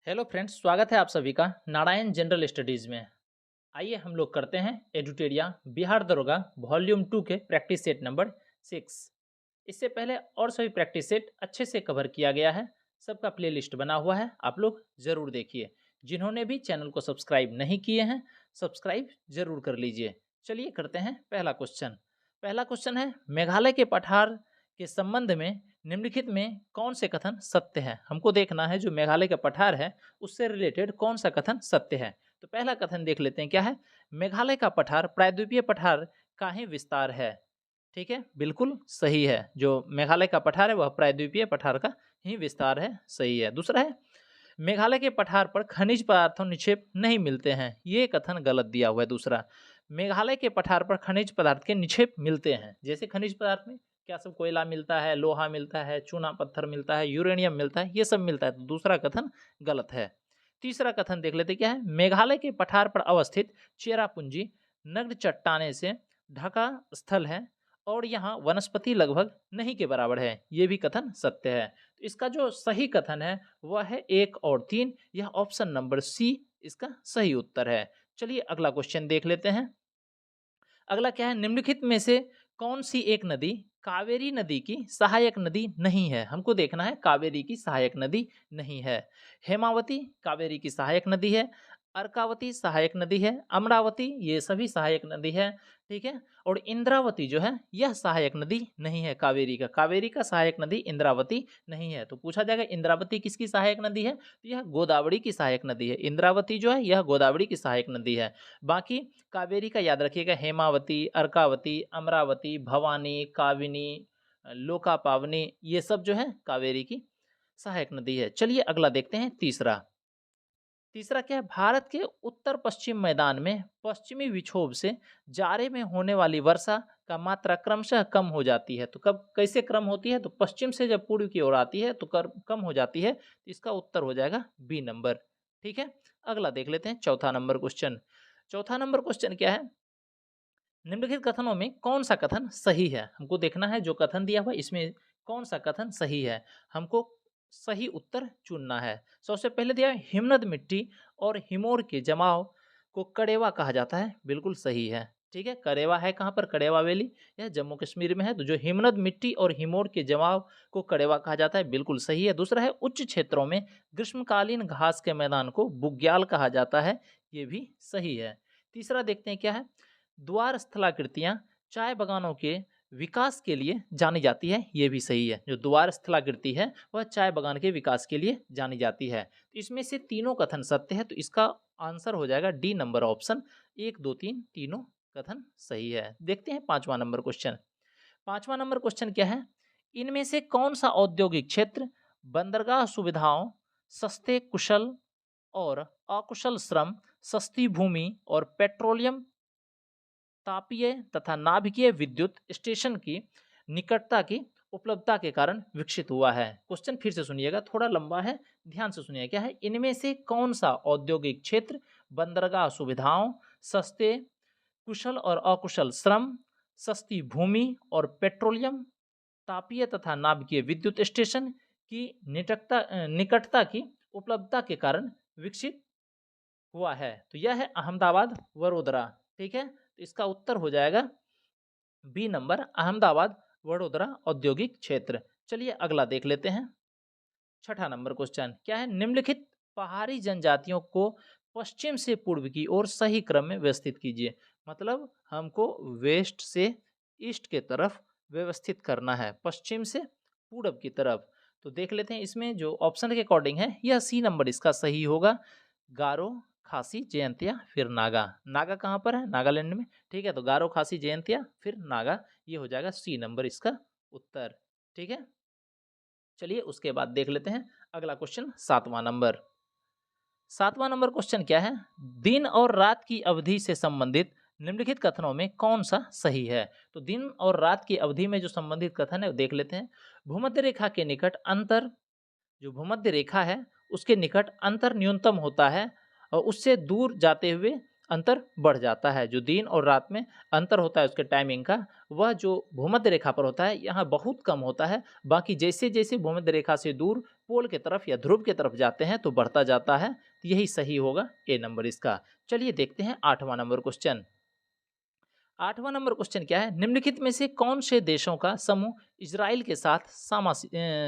Hello friends, स्वागत है आप सभी का नारायण जनरल स्टडीज़ में। आइए हम लोग करते हैं एडुटेरिया बिहार दरोगा वॉल्यूम 2 के प्रैक्टिस सेट नंबर 6। इससे पहले और सभी प्रैक्टिस सेट अच्छे से कवर किया गया है। सबका प्लेलिस्ट बना हुआ है, आप लोग ज़रूर देखिए। जिन्होंने भी चैनल को सब्सक्राइब नहीं किए हैं, सब्सक्राइब ज़रूर कर लीजिए। चलिए करते हैं पहला क्वेश्चन। पहला क्वेश्चन है, मेघालय के पठार के संबंध में निम्नलिखित में कौन से कथन सत्य है। हमको देखना है जो मेघालय का पठार है उससे रिलेटेड कौन सा कथन सत्य है। तो पहला कथन देख लेते हैं क्या है। मेघालय का पठार प्रायद्वीपीय पठार का ही विस्तार है। ठीक है, बिल्कुल सही है। जो मेघालय का पठार है वह प्रायद्वीपीय पठार का ही विस्तार है, सही है। दूसरा है, मेघालय के पठार पर खनिज पदार्थों निक्षेप नहीं मिलते हैं। ये कथन गलत दिया हुआ है। दूसरा, मेघालय के पठार पर खनिज पदार्थ के निक्षेप मिलते हैं। जैसे खनिज पदार्थ में क्या सब कोयला मिलता है, लोहा मिलता है, चूना पत्थर मिलता है, यूरेनियम मिलता है, ये सब मिलता है। तो दूसरा कथन गलत है। तीसरा कथन देख लेते क्या है। मेघालय के पठार पर अवस्थित चेरापूंजी नग्न चट्टाने से ढका स्थल है और यहाँ वनस्पति लगभग नहीं के बराबर है। ये भी कथन सत्य है। तो इसका जो सही कथन है वह है 1 और 3। यह ऑप्शन नंबर सी इसका सही उत्तर है। चलिए अगला क्वेश्चन देख लेते हैं। अगला क्या है, निम्नलिखित में से कौन सी एक नदी कावेरी नदी की सहायक नदी नहीं है। हमको देखना है कावेरी की सहायक नदी नहीं है। हेमावती कावेरी की सहायक नदी है, अर्कावती सहायक नदी है, अमरावती ये सभी सहायक नदी है। ठीक है, और इंद्रावती जो है यह सहायक नदी नहीं है कावेरी का। कावेरी का सहायक नदी इंद्रावती नहीं है। तो पूछा जाएगा इंद्रावती किसकी सहायक नदी है, तो यह गोदावरी की सहायक नदी है। इंद्रावती जो है यह गोदावरी की सहायक नदी है। बाकी कावेरी का याद रखिएगा, हेमावती, अर्कावती, अमरावती, भवानी, काविनी, लोका पावनी, ये सब जो है कावेरी की सहायक नदी है। चलिए अगला देखते हैं तीसरा। तीसरा क्या है, भारत के उत्तर पश्चिम मैदान में पश्चिमी विक्षोभ से जाड़े में होने वाली वर्षा का मात्रा क्रमशः कम हो जाती है। तो कब कैसे क्रम होती है, तो पश्चिम से जब पूर्व की ओर आती है तो कम हो जाती है। तो इसका उत्तर हो जाएगा बी नंबर। ठीक है, अगला देख लेते हैं चौथा नंबर क्वेश्चन। चौथा नंबर क्वेश्चन क्या है, निम्नलिखित कथनों में कौन सा कथन सही है। हमको देखना है जो कथन दिया हुआ है इसमें कौन सा कथन सही है। हमको सही उत्तर चुनना है। सबसे पहले दिया है, हिमनद मिट्टी और हिमोर के जमाव को कड़ेवा कहा जाता है। बिल्कुल सही है। ठीक है, कड़ेवा है कहाँ पर, कड़ेवा वैली, यह जम्मू कश्मीर में है। तो जो हिमनद मिट्टी और हिमोर के जमाव को कड़ेवा कहा जाता है, बिल्कुल सही है। दूसरा है, उच्च क्षेत्रों में ग्रीष्मकालीन घास के मैदान को बुग्याल कहा जाता है। ये भी सही है। तीसरा देखते हैं क्या है, द्वार स्थलाकृतियाँ चाय बागानों के विकास के लिए जानी जाती है। ये भी सही है। जो द्वार स्थलाकृति है वह चाय बागान के विकास के लिए जानी जाती है। तो इसमें से तीनों कथन सत्य है। तो इसका आंसर हो जाएगा डी नंबर ऑप्शन। 1 2 3 तीनों कथन सही है। देखते हैं पांचवा नंबर क्वेश्चन। पांचवा नंबर क्वेश्चन क्या है, इनमें से कौन सा औद्योगिक क्षेत्र बंदरगाह सुविधाओं, सस्ते कुशल और अकुशल श्रम, सस्ती भूमि और पेट्रोलियम तापीय तथा नाभिकीय विद्युत स्टेशन की निकटता की उपलब्धता के कारण विकसित हुआ है। क्वेश्चन फिर से सुनिएगा, थोड़ा लंबा है, ध्यान से सुनिए। क्या है, इनमें से कौन सा औद्योगिक क्षेत्र बंदरगाह सुविधाओं, सस्ते कुशल और अकुशल श्रम, सस्ती भूमि और पेट्रोलियम तापीय तथा नाभिकीय विद्युत स्टेशन की निकटता की उपलब्धता के कारण विकसित हुआ है। तो यह है अहमदाबाद वडोदरा। ठीक है, तो इसका उत्तर हो जाएगा बी नंबर, अहमदाबाद वडोदरा औद्योगिक क्षेत्र। चलिए अगला देख लेते हैं। छठा नंबर क्वेश्चन क्या है, निम्नलिखित पहाड़ी जनजातियों को पश्चिम से पूर्व की ओर सही क्रम में व्यवस्थित कीजिए। मतलब हमको वेस्ट से ईस्ट के तरफ व्यवस्थित करना है, पश्चिम से पूरब की तरफ। तो देख लेते हैं इसमें जो ऑप्शन के अकॉर्डिंग है यह सी नंबर इसका सही होगा। गारो, खासी, जयंतिया, फिर नागा। नागा कहाँ पर है, नागालैंड में। ठीक है, तो गारो, खासी, जयंतिया, फिर नागा, ये हो जाएगा सी नंबर इसका उत्तर। ठीक है, चलिए उसके बाद देख लेते हैं अगला क्वेश्चन, सातवां नंबर। सातवां नंबर क्वेश्चन क्या है, दिन और रात की अवधि से संबंधित निम्नलिखित कथनों में कौन सा सही है। तो दिन और रात की अवधि में जो संबंधित कथन है वो देख लेते हैं। भूमध्य रेखा के निकट अंतर, जो भूमध्य रेखा है उसके निकट अंतर न्यूनतम होता है और उससे दूर जाते हुए अंतर बढ़ जाता है। जो दिन और रात में अंतर होता है उसके टाइमिंग का, वह जो भूमध्य रेखा पर होता है यहाँ बहुत कम होता है। बाकी जैसे-जैसे भूमध्य रेखा से दूर पोल की तरफ या ध्रुव की तरफ जाते हैं तो बढ़ता जाता है। तो यही सही होगा ए नंबर इसका। चलिए देखते हैं 8वां नंबर क्वेश्चन। 8वां नंबर क्वेश्चन क्या है? निम्नलिखित में से कौन से देशों का समूह इज़राइल के साथ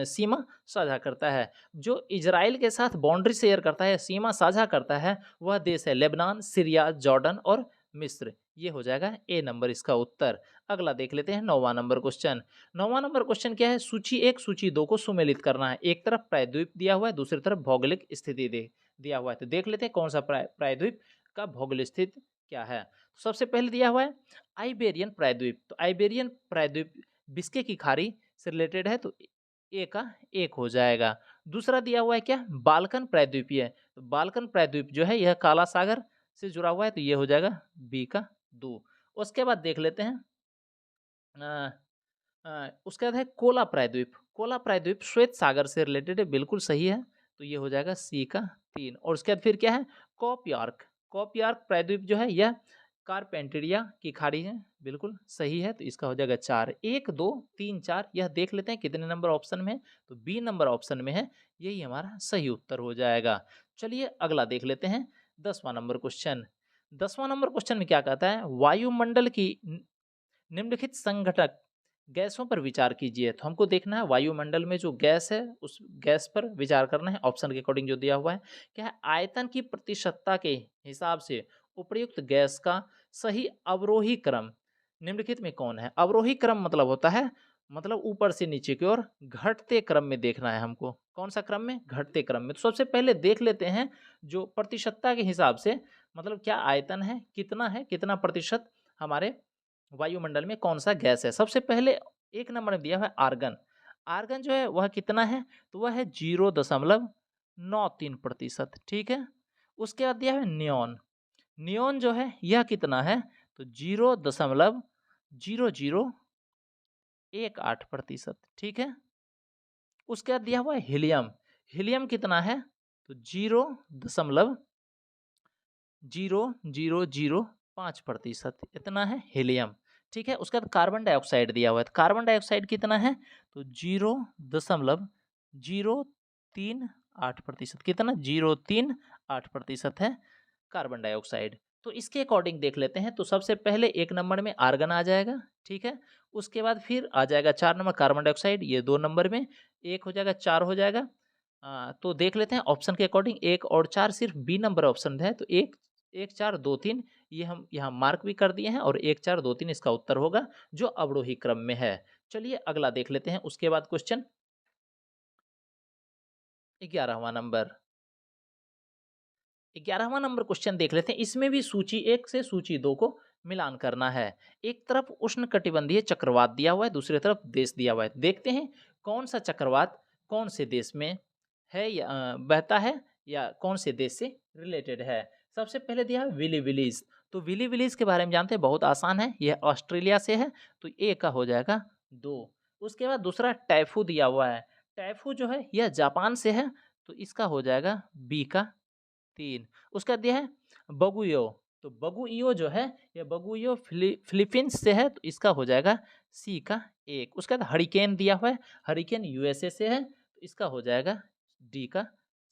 सीमा साझा करता है? जो इज़राइल के साथ बाउंड्री शेयर करता है, सीमा साझा करता है, वह देश है लेबनान, सीरिया, जॉर्डन और मिस्र। ये हो जाएगा ए नंबर इसका उत्तर। अगला देख लेते हैं 9वां नंबर क्वेश्चन। 9वां नंबर क्वेश्चन क्या है? सूची 1, सूची 2 को सुमेलित करना है। एक तरफ प्रायद्वीप दिया हुआ है, दूसरी तरफ भौगोलिक स्थिति दिया हुआ है। तो देख लेते हैं कौन सा प्रायद्वीप का भौगोलिक स्थिति क्या है। सबसे पहले दिया हुआ है आइबेरियन प्रायद्वीप। तो आइबेरियन प्रायद्वीप बिस्के की खाड़ी से रिलेटेड है, तो ए का 1 हो जाएगा। दूसरा दिया हुआ है क्या? बाल्कन प्रायद्वीपीय। तो बाल्कन प्रायद्वीप जो है यह काला सागर से जुड़ा हुआ है, तो ये हो जाएगा बी का 2। उसके बाद देख लेते हैं उसके बाद है कोला प्रायद्वीप। कोला प्रायद्वीप श्वेत सागर से रिलेटेड है, बिल्कुल सही है। तो ये हो जाएगा सी का 3। और उसके बाद फिर क्या है? कॉपयार्क। कॉपयार्क प्रायद्वीप जो है यह कारपेंटेरिया की खाड़ी है, बिल्कुल सही है। तो इसका हो जाएगा 4। 1, 2, 3, 4 यह देख लेते हैं कितने नंबर ऑप्शन में है। तो बी नंबर ऑप्शन में है, यही हमारा सही उत्तर हो जाएगा। चलिए अगला देख लेते हैं 10वां नंबर क्वेश्चन। 10वां नंबर क्वेश्चन में क्या कहता है? वायुमंडल की निम्नलिखित संघटक गैसों पर विचार कीजिए। तो हमको देखना है वायुमंडल में जो गैस है उस गैस पर विचार करना है। ऑप्शन के अकॉर्डिंग जो दिया हुआ है क्या है? आयतन की प्रतिशतता के हिसाब से उपर्युक्त गैस का सही अवरोही क्रम निम्नलिखित में कौन है? अवरोही क्रम मतलब होता है मतलब ऊपर से नीचे की ओर घटते क्रम में देखना है हमको। कौन सा क्रम में? घटते क्रम में। तो सबसे पहले देख लेते हैं जो प्रतिशतता के हिसाब से मतलब क्या आयतन है, कितना प्रतिशत हमारे वायुमंडल में कौन सा गैस है। सबसे पहले 1 नंबर में दिया हुआ है आर्गन। आर्गन जो है वह कितना है? तो वह है 0.93%, ठीक है। उसके बाद दिया है नियॉन। नियॉन जो है यह कितना है? तो 0.0018%, ठीक है। उसके बाद दिया हुआ है हीलियम। हीलियम कितना है? तो 0.0005%, इतना है हीलियम, ठीक है। उसके बाद कार्बन डाइऑक्साइड दिया हुआ है। तो कार्बन डाइऑक्साइड कितना है? तो 0.038%, कितना? 038% है कार्बन डाइऑक्साइड। तो इसके अकॉर्डिंग देख लेते हैं। तो सबसे पहले 1 नंबर में आर्गन आ जाएगा, ठीक है। उसके बाद फिर आ जाएगा 4 नंबर कार्बन डाइऑक्साइड, ये 2 नंबर में, 1 हो जाएगा, 4 हो जाएगा। तो देख लेते हैं ऑप्शन के अकॉर्डिंग 1 और 4 सिर्फ बी नंबर ऑप्शन है। तो 1, 1, 4, 2, 3 ये हम यहाँ मार्क भी कर दिए हैं और 1, 4, 2, 3 इसका उत्तर होगा जो अवरोही क्रम में है। चलिए अगला देख लेते हैं। उसके बाद क्वेश्चन 11वां नंबर। 11वां नंबर क्वेश्चन देख लेते हैं। इसमें भी सूची 1 से सूची 2 को मिलान करना है। एक तरफ उष्णकटिबंधीय चक्रवात दिया हुआ है, दूसरी तरफ देश दिया हुआ है। देखते हैं कौन सा चक्रवात कौन से देश में है या बहता है या कौन से देश से रिलेटेड है। सबसे पहले दिया है विली विलीज। तो विली विलीज के बारे में जानते हैं, बहुत आसान है। यह ऑस्ट्रेलिया से है, तो ए का हो जाएगा 2। उसके बाद दूसरा टाइफू दिया हुआ है। टाइफू जो है यह जापान से है, तो इसका हो जाएगा बी का 3। उसका दिया है बगुयो। तो बगुइयो जो है ये बगुइयो फिलीपींस से है, तो इसका हो जाएगा सी का 1। उसके बाद हरिकेन दिया हुआ है। हरिकेन यूएसए से है, तो इसका हो जाएगा डी का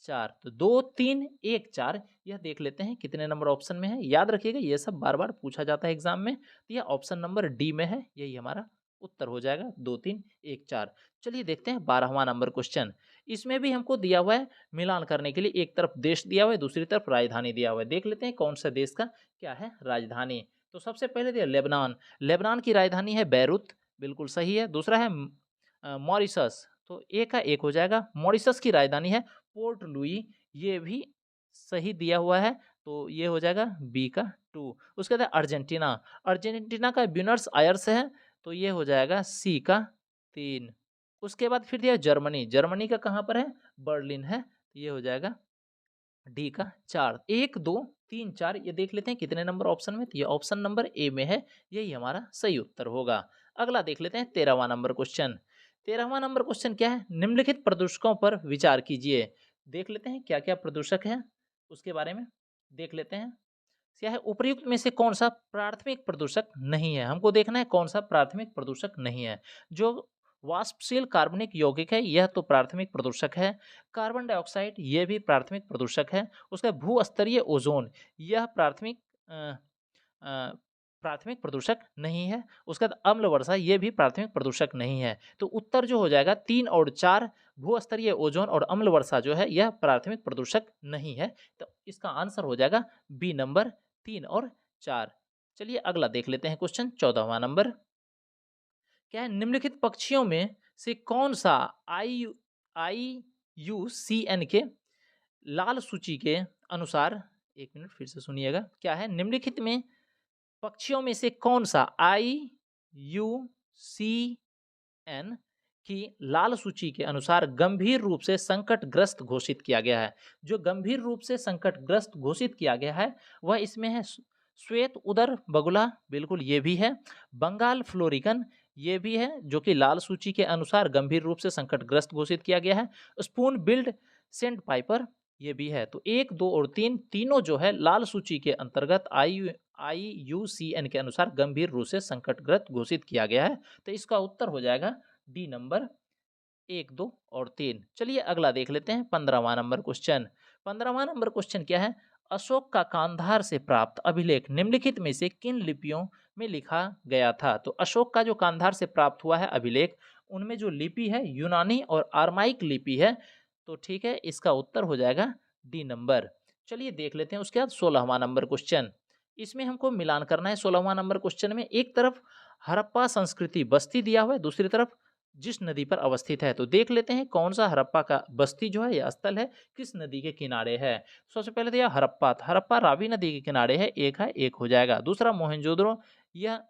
4। तो 2, 3, 1, 4 यह देख लेते हैं कितने नंबर ऑप्शन में है। याद रखिएगा ये सब बार बार पूछा जाता है एग्जाम में। तो यह ऑप्शन नंबर डी में है, यही हमारा उत्तर हो जाएगा 2, 3, 1, 4। चलिए देखते हैं 12वां नंबर क्वेश्चन। इसमें भी हमको दिया हुआ है मिलान करने के लिए। एक तरफ देश दिया हुआ है, दूसरी तरफ राजधानी दिया हुआ है। देख लेते हैं कौन सा देश का क्या है राजधानी। तो सबसे पहले दिया लेबनान। लेबनान की राजधानी है बैरूत, बिल्कुल सही है। दूसरा है मॉरिशस, तो ए का 1 हो जाएगा। मॉरिशस की राजधानी है पोर्ट लुई, ये भी सही दिया हुआ है, तो ये हो जाएगा बी का 2। उसके बाद अर्जेंटीना। अर्जेंटीना का ब्यूनस आयर्स है, तो ये हो जाएगा सी का 3। उसके बाद फिर दिया जर्मनी। जर्मनी का कहाँ पर है? बर्लिन है, तो ये हो जाएगा डी का 4। 1, 2, 3, 4 ये देख लेते हैं कितने नंबर ऑप्शन में। तो ये ऑप्शन नंबर ए में है, यही हमारा सही उत्तर होगा। अगला देख लेते हैं 13वां नंबर क्वेश्चन। 13वां नंबर क्वेश्चन क्या है? निम्नलिखित प्रदूषकों पर विचार कीजिए। देख लेते हैं क्या क्या प्रदूषक है उसके बारे में देख लेते हैं। क्या है, उपर्युक्त में से कौन सा प्राथमिक प्रदूषक नहीं है? हमको देखना है कौन सा प्राथमिक प्रदूषक नहीं है। जो वाष्पशील कार्बनिक यौगिक है यह तो प्राथमिक प्रदूषक है। कार्बन डाइऑक्साइड ये भी प्राथमिक प्रदूषक है। उसका भूस्तरीय ओजोन यह अ, अ, प्राथमिक प्रदूषक नहीं है। उसके बाद अम्ल वर्षा ये भी प्राथमिक प्रदूषक नहीं है। तो उत्तर जो हो जाएगा 3 और 4, भूस्तरीय ओजोन और अम्ल वर्षा जो है यह प्राथमिक प्रदूषक नहीं है। तो इसका आंसर हो जाएगा बी नंबर 3 और 4। चलिए अगला देख लेते हैं क्वेश्चन 14वां नंबर। क्या है, निम्नलिखित पक्षियों में से कौन सा IUCN के लाल सूची के अनुसार, एक मिनट फिर से सुनिएगा, क्या है, निम्नलिखित में पक्षियों में से कौन सा IUCN की लाल सूची के अनुसार गंभीर रूप से संकटग्रस्त घोषित किया गया है? जो गंभीर रूप से संकटग्रस्त घोषित किया गया है वह इसमें है श्वेत उदर बगुला, बिल्कुल ये भी है। बंगाल फ्लोरिकन ये भी है जो कि लाल सूची के अनुसार गंभीर रूप से संकटग्रस्त घोषित किया गया है। स्पून बिल्ड सेंट पाइपर ये भी है। तो 1, 2 और 3 तीनों जो है लाल सूची के अंतर्गत IUCN के अनुसार गंभीर रूप से संकटग्रस्त घोषित किया गया है। तो इसका उत्तर हो जाएगा डी नंबर 1, 2 और 3। चलिए अगला देख लेते हैं 15वां नंबर क्वेश्चन। 15वां नंबर क्वेश्चन क्या है, अशोक का कांधार से प्राप्त अभिलेख निम्नलिखित में से किन लिपियों में लिखा गया था? तो अशोक का जो कांधार से प्राप्त हुआ है अभिलेख, उनमें जो लिपि है यूनानी और आर्माइक लिपि है। तो ठीक है, इसका उत्तर हो जाएगा डी नंबर। चलिए देख लेते हैं उसके बाद 16वां नंबर क्वेश्चन। इसमें हमको मिलान करना है। 16वां नंबर क्वेश्चन में एक तरफ हड़प्पा संस्कृति बस्ती दिया हुआ है, दूसरी तरफ जिस नदी पर अवस्थित है। तो देख लेते हैं कौन सा हड़प्पा का बस्ती जो है या स्थल है किस नदी के किनारे है। सबसे पहले तो यह हड़प्पा, हड़प्पा रावी नदी के किनारे है, एक है, एक हो जाएगा। दूसरा मोहनजोदड़ो, यह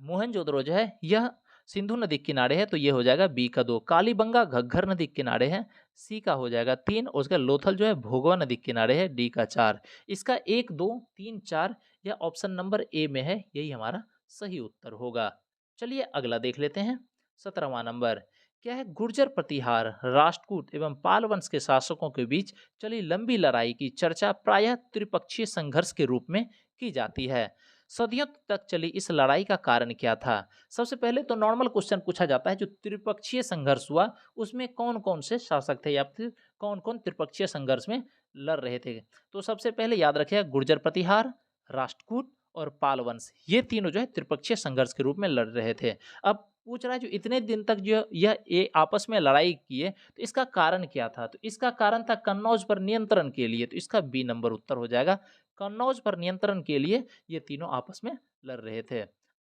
मोहनजोदड़ो जो है यह सिंधु नदी के किनारे है, तो ये हो जाएगा बी का 2। कालीबंगा घग्घर नदी के किनारे है, सी का हो जाएगा 3। और उसका लोथल जो है भोगवा नदी के किनारे है, डी का 4। इसका 1, 2, 3, 4 यह ऑप्शन नंबर ए में है, यही हमारा सही उत्तर होगा। चलिए अगला देख लेते हैं 17वां नंबर। क्या है, गुर्जर प्रतिहार, राष्ट्रकूट एवं पाल वंश के शासकों के बीच चली लंबी लड़ाई की चर्चा प्रायः त्रिपक्षीय संघर्ष के रूप में की जाती है। सदियों तक चली इस लड़ाई का कारण क्या था? सबसे पहले तो नॉर्मल क्वेश्चन पूछा जाता है, जो त्रिपक्षीय संघर्ष हुआ उसमें कौन कौन से शासक थे या फिर कौन कौन त्रिपक्षीय संघर्ष में लड़ रहे थे। तो सबसे पहले याद रखिएगा गुर्जर प्रतिहार, राष्ट्रकूट और पाल वंश, ये तीनों जो है त्रिपक्षीय संघर्ष के रूप में लड़ रहे थे। अब पूछ रहा है जो इतने दिन तक जो ये आपस में लड़ाई किए, तो इसका कारण क्या था? तो इसका कारण था कन्नौज पर नियंत्रण के लिए, तो इसका बी नंबर उत्तर हो जाएगा। कन्नौज पर नियंत्रण के लिए ये तीनों आपस में लड़ रहे थे।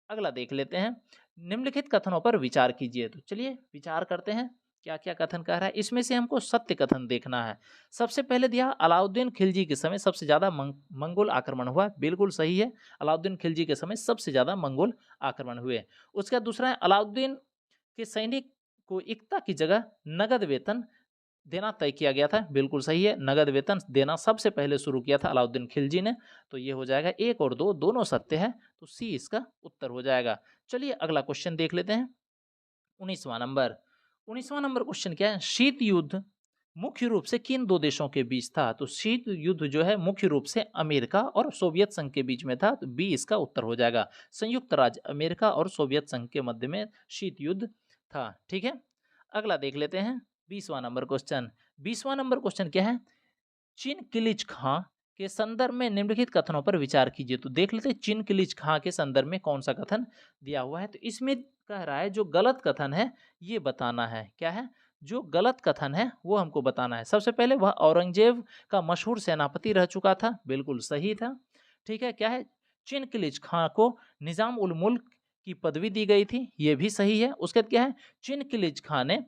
अगला देख लेते हैं, निम्नलिखित कथनों पर विचार कीजिए। तो चलिए विचार करते हैं क्या क्या कथन कह रहा है। इसमें से हमको सत्य कथन देखना है। सबसे पहले दिया अलाउद्दीन खिलजी के समय सबसे ज्यादा मंगोल आक्रमण हुआ, बिल्कुल सही है। अलाउद्दीन खिलजी के समय सबसे ज्यादा मंगोल आक्रमण हुए। उसका दूसरा है अलाउद्दीन के सैनिक को एकता की जगह नगद वेतन देना तय किया गया था, बिल्कुल सही है। नगद वेतन देना सबसे पहले शुरू किया था अलाउद्दीन खिलजी ने। तो ये हो जाएगा 1 और 2 दोनों सत्य है, तो सी इसका उत्तर हो जाएगा। चलिए अगला क्वेश्चन देख लेते हैं 19वां नंबर। 19वां नंबर क्वेश्चन क्या है, शीत युद्ध मुख्य रूप से किन दो देशों के बीच था? तो शीत युद्ध जो है मुख्य रूप से अमेरिका और सोवियत संघ के बीच में था, तो बी इसका उत्तर हो जाएगा। संयुक्त राज्य अमेरिका और सोवियत संघ के मध्य में शीत युद्ध था। ठीक है, अगला देख लेते हैं 20वां नंबर क्वेश्चन। 20वां नंबर क्वेश्चन क्या है, चिन किलिच खां के संदर्भ में निम्नलिखित कथनों पर विचार कीजिए। तो देख लेते हैं चिन किलिच खां के संदर्भ में कौन सा कथन दिया हुआ है। तो इसमें कह रहा है जो गलत कथन है ये बताना है। क्या है, जो गलत कथन है वो हमको बताना है। सबसे पहले वह औरंगजेब का मशहूर सेनापति रह चुका था, बिल्कुल सही था। ठीक है, क्या है, चिन किलिच खां को निजाम उल मुल्क की पदवी दी गई थी, ये भी सही है। उसके बाद क्या है, चिन किलिच खां ने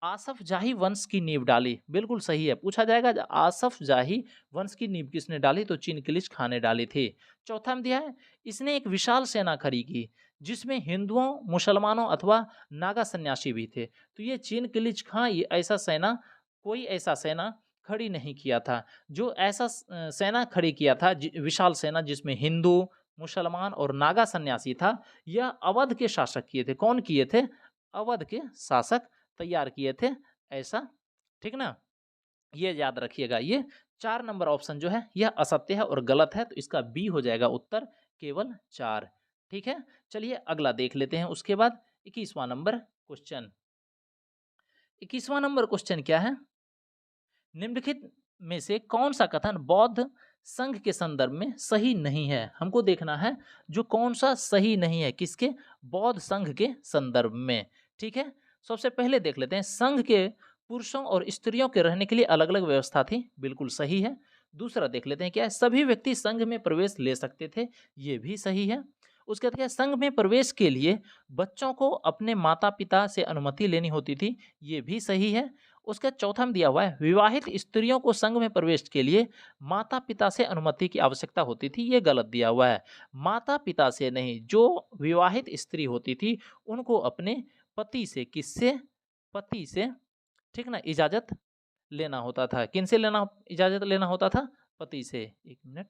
आसफ जाही वंश की नींव डाली, बिल्कुल सही है। पूछा जाएगा आसफ जाही वंश की नींव किसने डाली? तो चिन किलिच खां ने डाली थी। चौथा में दिया है, इसने एक विशाल सेना खड़ी की जिसमें हिंदुओं, मुसलमानों अथवा नागा सन्यासी भी थे। तो ये चिन किलिच खां ये ऐसा सेना, कोई ऐसा सेना खड़ी नहीं किया था। जो ऐसा सेना खड़ी किया था, विशाल सेना जिसमें हिंदू, मुसलमान और नागा सन्यासी था, यह अवध के शासक किए थे। कौन किए थे? अवध के शासक तैयार किए थे ऐसा। ठीक ना, ये याद रखिएगा, ये 4 नंबर ऑप्शन जो है यह असत्य है और गलत है, तो इसका बी हो जाएगा उत्तर केवल 4। ठीक है, चलिए अगला देख लेते हैं। उसके बाद 21वां नंबर क्वेश्चन। 21वां नंबर क्वेश्चन क्या है? निम्नलिखित में से कौन सा कथन बौद्ध संघ के संदर्भ में सही नहीं है? हमको देखना है जो कौन सा सही नहीं है, किसके? बौद्ध संघ के संदर्भ में। ठीक है, सबसे पहले देख लेते हैं। संघ के पुरुषों और स्त्रियों के रहने के लिए अलग अलग व्यवस्था थी, बिल्कुल सही है। दूसरा देख लेते हैं क्या है, सभी व्यक्ति संघ में प्रवेश ले सकते थे, ये भी सही है। उसके बाद क्या है, संघ में प्रवेश के लिए बच्चों को अपने माता पिता से अनुमति लेनी होती थी, ये भी सही है। उसका चौथा में दिया हुआ है, विवाहित स्त्रियों को संघ में प्रवेश के लिए माता पिता से अनुमति की आवश्यकता होती थी, ये गलत दिया हुआ है। माता पिता से नहीं, जो विवाहित स्त्री होती थी उनको अपने पति से, किससे? पति से, ठीक ना, इजाजत लेना होता था। किनसे लेना, इजाजत लेना होता था? पति से। एक मिनट,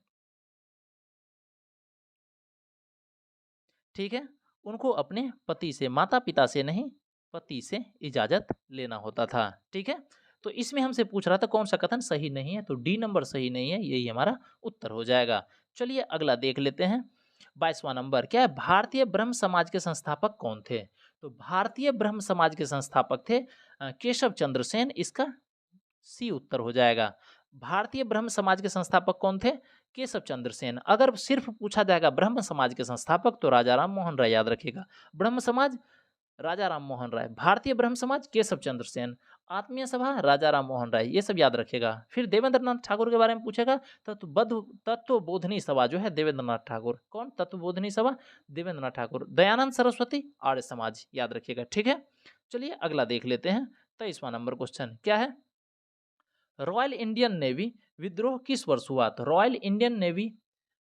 ठीक है, उनको अपने पति से, माता पिता से नहीं, पति से इजाजत लेना होता था। ठीक है, तो इसमें हमसे पूछ रहा था कौन सा कथन सही नहीं है, तो डी नंबर सही नहीं है, यही हमारा उत्तर हो जाएगा। चलिए अगला देख लेते हैं। 22वां नंबर क्या है, भारतीय ब्रह्म समाज के संस्थापक कौन थे? तो भारतीय ब्रह्म समाज के संस्थापक थे केशव चंद्र सेन, इसका सी उत्तर हो जाएगा। भारतीय ब्रह्म समाज के संस्थापक कौन थे? केशव चंद्र सेन। अगर सिर्फ पूछा जाएगा ब्रह्म समाज के संस्थापक तो राजा राम मोहन राय याद रखेगा। ब्रह्म समाज राजा राम मोहन राय, भारतीय ब्रह्म समाज केशव चंद्र सेन, आत्मीय सभा राजा राम मोहन राय, ये सब याद रखेगा। फिर देवेंद्र नाथ ठाकुर के बारे में पूछेगा, तत्वबोधनी सभा जो है देवेंद्र नाथ ठाकुर। कौन? तत्वबोधनी सभा देवेंद्र नाथ ठाकुर। दयानंद सरस्वती आर्य समाज, याद रखिएगा। ठीक है, चलिए अगला देख लेते हैं। 23वां नंबर क्वेश्चन क्या है, रॉयल इंडियन नेवी विद्रोह किस वर्ष हुआ? तो रॉयल इंडियन नेवी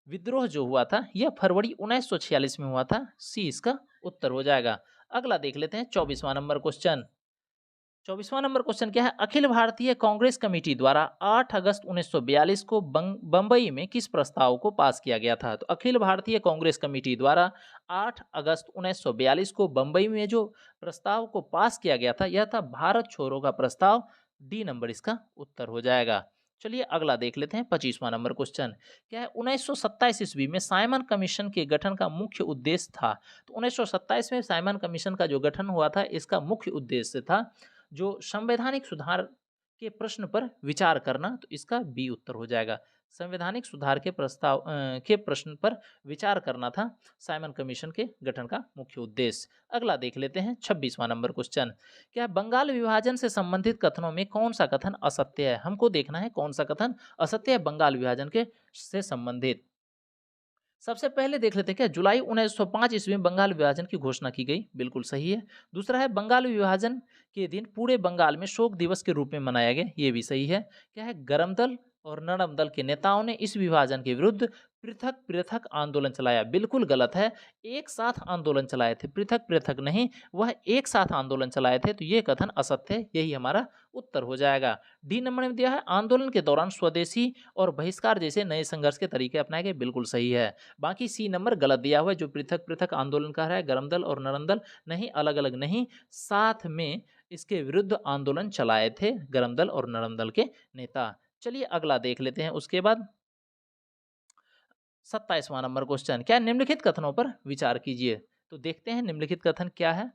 विद्रोह जो हुआ था यह फरवरी 1946 में हुआ था, सी इसका उत्तर हो जाएगा। अगला देख लेते हैं 24वां नंबर क्वेश्चन। 24वां नंबर क्वेश्चन क्या है, अखिल भारतीय कांग्रेस कमेटी द्वारा 8 अगस्त 1942 को बंबई में किस प्रस्ताव को पास किया गया था? तो अखिल भारतीय कांग्रेस कमेटी द्वारा 8 अगस्त 1942 को बंबई में जो प्रस्ताव को पास किया गया था यह था भारत छोड़ो का प्रस्ताव, डी नंबर इसका उत्तर हो जाएगा। चलिए अगला देख लेते हैं 25वां नंबर क्वेश्चन क्या है, 1927 ईस्वी में साइमन कमीशन के गठन का मुख्य उद्देश्य था? तो 1927 में साइमन कमीशन का जो गठन हुआ था इसका मुख्य उद्देश्य था जो संवैधानिक सुधार के प्रश्न पर विचार करना, तो इसका बी उत्तर हो जाएगा। संवैधानिक सुधार के प्रस्ताव के प्रश्न पर विचार करना था साइमन कमीशन के गठन का मुख्य उद्देश्य। अगला देख लेते हैं 26वां नंबर क्वेश्चन क्या, बंगाल विभाजन से संबंधित कथनों में कौन सा कथन असत्य है? हमको देखना है कौन सा कथन असत्य है बंगाल विभाजन के से संबंधित। सबसे पहले देख लेते हैं क्या, जुलाई 1905 ईस्वी में बंगाल विभाजन की घोषणा की गई, बिल्कुल सही है। दूसरा है बंगाल विभाजन के दिन पूरे बंगाल में शोक दिवस के रूप में मनाया गया, ये भी सही है। क्या है, गरम दल और नरम दल के नेताओं ने इस विभाजन के विरुद्ध पृथक पृथक आंदोलन चलाया, बिल्कुल गलत है। एक साथ आंदोलन चलाए थे, पृथक पृथक नहीं, वह एक साथ आंदोलन चलाए थे, तो ये कथन असत्य है, यही हमारा उत्तर हो जाएगा। डी नंबर में दिया है आंदोलन के दौरान स्वदेशी और बहिष्कार जैसे नए संघर्ष के तरीके अपनाए गए, बिल्कुल सही है। बाकी सी नंबर गलत दिया हुआ है, जो पृथक पृथक आंदोलन कर रहा है गरम दल और नरम दल नहीं, अलग अलग नहीं, साथ में इसके विरुद्ध आंदोलन चलाए थे गरम दल और नरम दल के नेता। चलिए अगला देख लेते हैं। उसके बाद 27वां नंबर क्वेश्चन क्या, निम्नलिखित कथनों पर विचार कीजिए। तो देखते हैं निम्नलिखित कथन क्या है।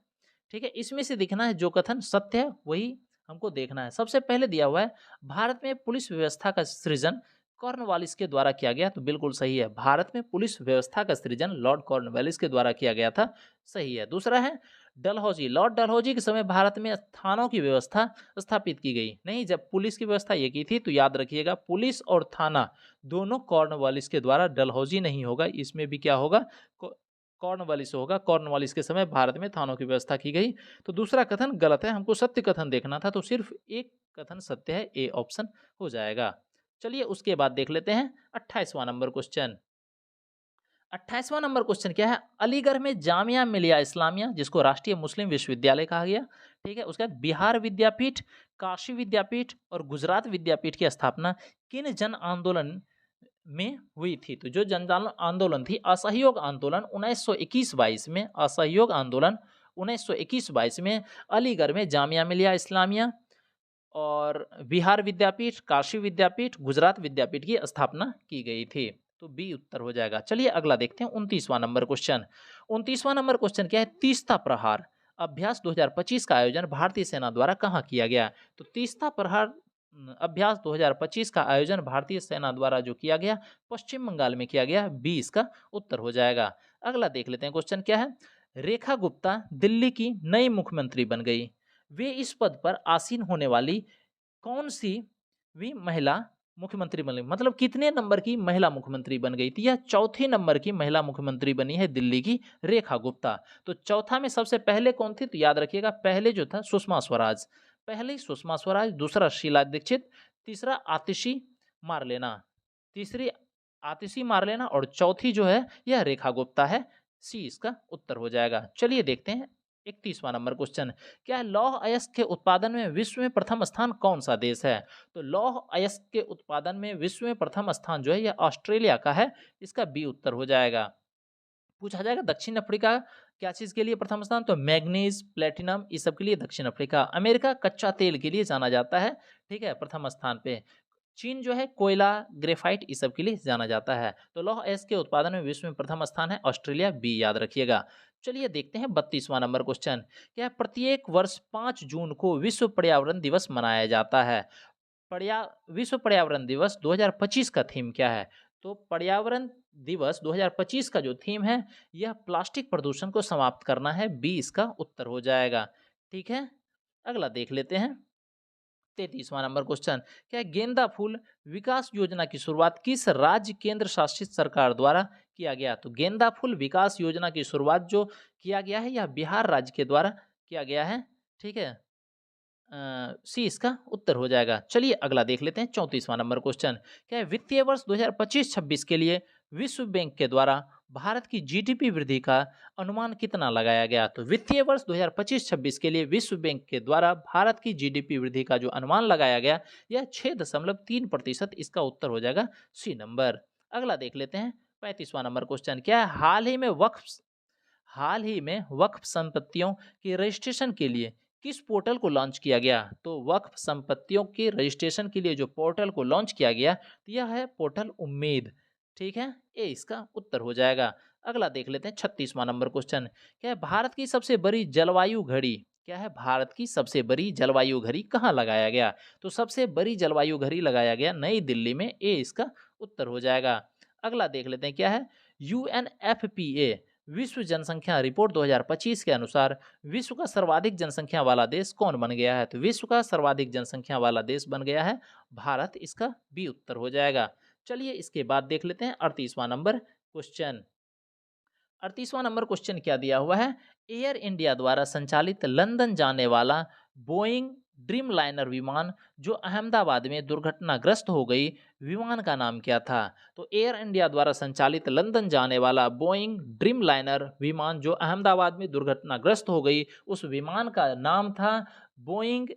ठीक है, इसमें से दिखना है जो कथन सत्य है वही हमको देखना है। सबसे पहले दिया हुआ है भारत में पुलिस व्यवस्था का सृजन कॉर्नवालिस के द्वारा किया गया, तो बिल्कुल सही है। भारत में पुलिस व्यवस्था का सृजन लॉर्ड कॉर्नवालिस के द्वारा किया गया था, सही है। दूसरा है डलहौजी, लॉर्ड डलहौजी के समय भारत में थानों की व्यवस्था स्थापित की गई, नहीं, जब पुलिस की व्यवस्था ये की थी, तो याद रखिएगा पुलिस और थाना दोनों कॉर्नवालिस के द्वारा, डलहौजी नहीं होगा, इसमें भी क्या होगा, कॉर्नवालिस होगा। कॉर्नवालिस के समय भारत में थानों की व्यवस्था की गई, तो दूसरा कथन गलत है, हमको सत्य कथन देखना था, तो सिर्फ एक कथन सत्य है, ए ऑप्शन हो जाएगा। चलिए उसके बाद देख लेते हैं 28वां नंबर क्वेश्चन। 28वां नंबर क्वेश्चन क्या है, अलीगढ़ में जामिया मिलिया इस्लामिया जिसको राष्ट्रीय मुस्लिम विश्वविद्यालय कहा गया, ठीक है, उसके बाद बिहार विद्यापीठ, काशी विद्यापीठ और गुजरात विद्यापीठ की स्थापना किन जन आंदोलन में हुई थी? तो जो जन आंदोलन थी, असहयोग आंदोलन 1921-22 में, असहयोग आंदोलन 1921-22 में अलीगढ़ में जामिया मिलिया इस्लामिया और बिहार विद्यापीठ, काशी विद्यापीठ, गुजरात विद्यापीठ की स्थापना की गई थी। तो बी उत्तर हो जाएगा। चलिए अगला देखते हैं 29वां नंबर क्वेश्चन। 29वां नंबर क्वेश्चन क्या है? तीस्ता प्रहार अभ्यास 2025 का आयोजन भारतीय सेना द्वारा कहाँ किया गया? तो तीस्ता प्रहार अभ्यास 2025 का आयोजन भारतीय सेना द्वारा जो किया गया, पश्चिम बंगाल में किया गया। बी इसका उत्तर हो जाएगा। अगला देख लेते हैं क्वेश्चन क्या है? रेखा गुप्ता दिल्ली की नई मुख्यमंत्री बन गई। वे इस पद पर आसीन होने वाली कौन सी भी महिला मुख्यमंत्री बन गई? मतलब कितने नंबर की महिला मुख्यमंत्री बन गई थी? यह चौथे नंबर की महिला मुख्यमंत्री बनी है दिल्ली की रेखा गुप्ता। तो चौथा में सबसे पहले कौन थी? तो याद रखिएगा, पहले जो था सुषमा स्वराज, पहले सुषमा स्वराज, दूसरा शीला दीक्षित, तीसरा आतिशी मारलेना, तीसरी आतिशी मारलेना और चौथी जो है यह रेखा गुप्ता है। सी इसका उत्तर हो जाएगा। चलिए देखते हैं 31वां नंबर क्वेश्चन। क्या है? लौह अयस्क के उत्पादन में विश्व में प्रथम स्थान कौन सा देश है? तो लौह अयस्क के उत्पादन में विश्व में प्रथम स्थान जो है यह ऑस्ट्रेलिया का है। इसका बी उत्तर हो जाएगा। पूछा जाएगा दक्षिण अफ्रीका क्या चीज के लिए प्रथम स्थान? तो मैग्नीज, प्लेटिनम, इस सब के लिए दक्षिण अफ्रीका। अमेरिका कच्चा तेल के लिए जाना जाता है, ठीक है, प्रथम स्थान पे। चीन जो है कोयला, ग्रेफाइट, इस सब के लिए जाना जाता है। तो लौह अयस्क के उत्पादन में विश्व में प्रथम स्थान है ऑस्ट्रेलिया। बी याद रखिएगा। चलिए देखते हैं 32वां नंबर क्वेश्चन। क्या है? प्रत्येक वर्ष 5 जून को विश्व पर्यावरण दिवस मनाया जाता है। विश्व पर्यावरण दिवस 2025 का थीम क्या है? तो पर्यावरण दिवस 2025 का जो थीम है यह प्लास्टिक प्रदूषण को समाप्त करना है। बी इसका उत्तर हो जाएगा। ठीक है, अगला देख लेते हैं 33वां नंबर क्वेश्चन। क्या है? गेंदा फूल विकास योजना की शुरुआत किस राज्य केंद्र शासित सरकार द्वारा किया गया? तो गेंदा फूल विकास योजना की शुरुआत जो किया गया है यह बिहार राज्य के द्वारा किया गया है। ठीक है, सी इसका उत्तर हो जाएगा। चलिए अगला देख लेते हैं 34वां नंबर क्वेश्चन। क्या है? वित्तीय वर्ष 2025-26 के लिए विश्व बैंक के द्वारा भारत की जीडीपी वृद्धि का अनुमान कितना लगाया गया? तो वित्तीय वर्ष 2025-26 के लिए विश्व बैंक के द्वारा भारत की जीडीपी वृद्धि का जो अनुमान लगाया गया यह 6.3%। इसका उत्तर हो जाएगा सी नंबर। अगला देख लेते हैं 35वां नंबर क्वेश्चन। क्या है? हाल ही में वक्फ संपत्तियों के रजिस्ट्रेशन के लिए किस पोर्टल को लॉन्च किया गया? तो वक्फ संपत्तियों के रजिस्ट्रेशन के लिए जो पोर्टल को लॉन्च किया गया यह है पोर्टल उम्मीद। ठीक है, ए इसका उत्तर हो जाएगा। अगला देख लेते हैं 36वां नंबर क्वेश्चन। क्या है? भारत की सबसे बड़ी जलवायु घड़ी क्या है? भारत की सबसे बड़ी जलवायु घड़ी कहाँ लगाया गया? तो सबसे बड़ी जलवायु घड़ी लगाया गया नई दिल्ली में। ए इसका उत्तर हो जाएगा। अगला देख लेते हैं क्या है? यूएनएफपीए विश्व जनसंख्या रिपोर्ट 2025 के अनुसार विश्व का सर्वाधिक जनसंख्या वाला देश कौन बन गया है? तो विश्व का सर्वाधिक जनसंख्या वाला देश बन गया है भारत। इसका बी उत्तर हो जाएगा। चलिए इसके बाद देख लेते हैं 38वां नंबर क्वेश्चन। 38वां नंबर क्वेश्चन क्या दिया हुआ है? एयर इंडिया द्वारा संचालित लंदन जाने वाला बोइंग ड्रीम लाइनर विमान जो अहमदाबाद में दुर्घटनाग्रस्त हो गई, विमान का नाम क्या था? तो एयर इंडिया द्वारा संचालित लंदन जाने वाला बोइंग ड्रीम लाइनर विमान जो अहमदाबाद में दुर्घटनाग्रस्त हो गई, उस विमान का नाम था बोइंग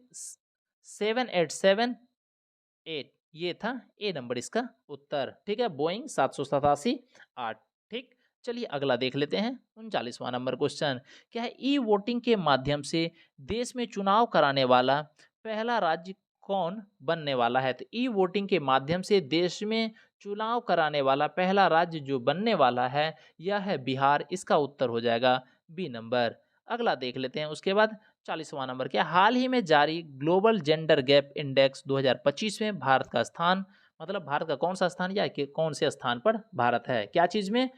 787-8। ये था ए नंबर इसका उत्तर। ठीक है, बोइंग 787-8। ठीक, चलिए अगला देख लेते हैं 39वां नंबर क्वेश्चन। क्या है? ई वोटिंग के माध्यम से देश में चुनाव कराने वाला पहला राज्य कौन बनने वाला है? तो ई वोटिंग के माध्यम से देश में चुनाव कराने वाला पहला राज्य जो बनने वाला है यह है बिहार। इसका उत्तर हो जाएगा बी नंबर। अगला देख लेते हैं उसके बाद 40वां नंबर। क्या हाल ही में जारी ग्लोबल जेंडर गैप इंडेक्स 2025 में भारत का स्थान, मतलब भारत का कौन सा स्थान या कि कौन से स्थान पर भारत है? क्या चीज में?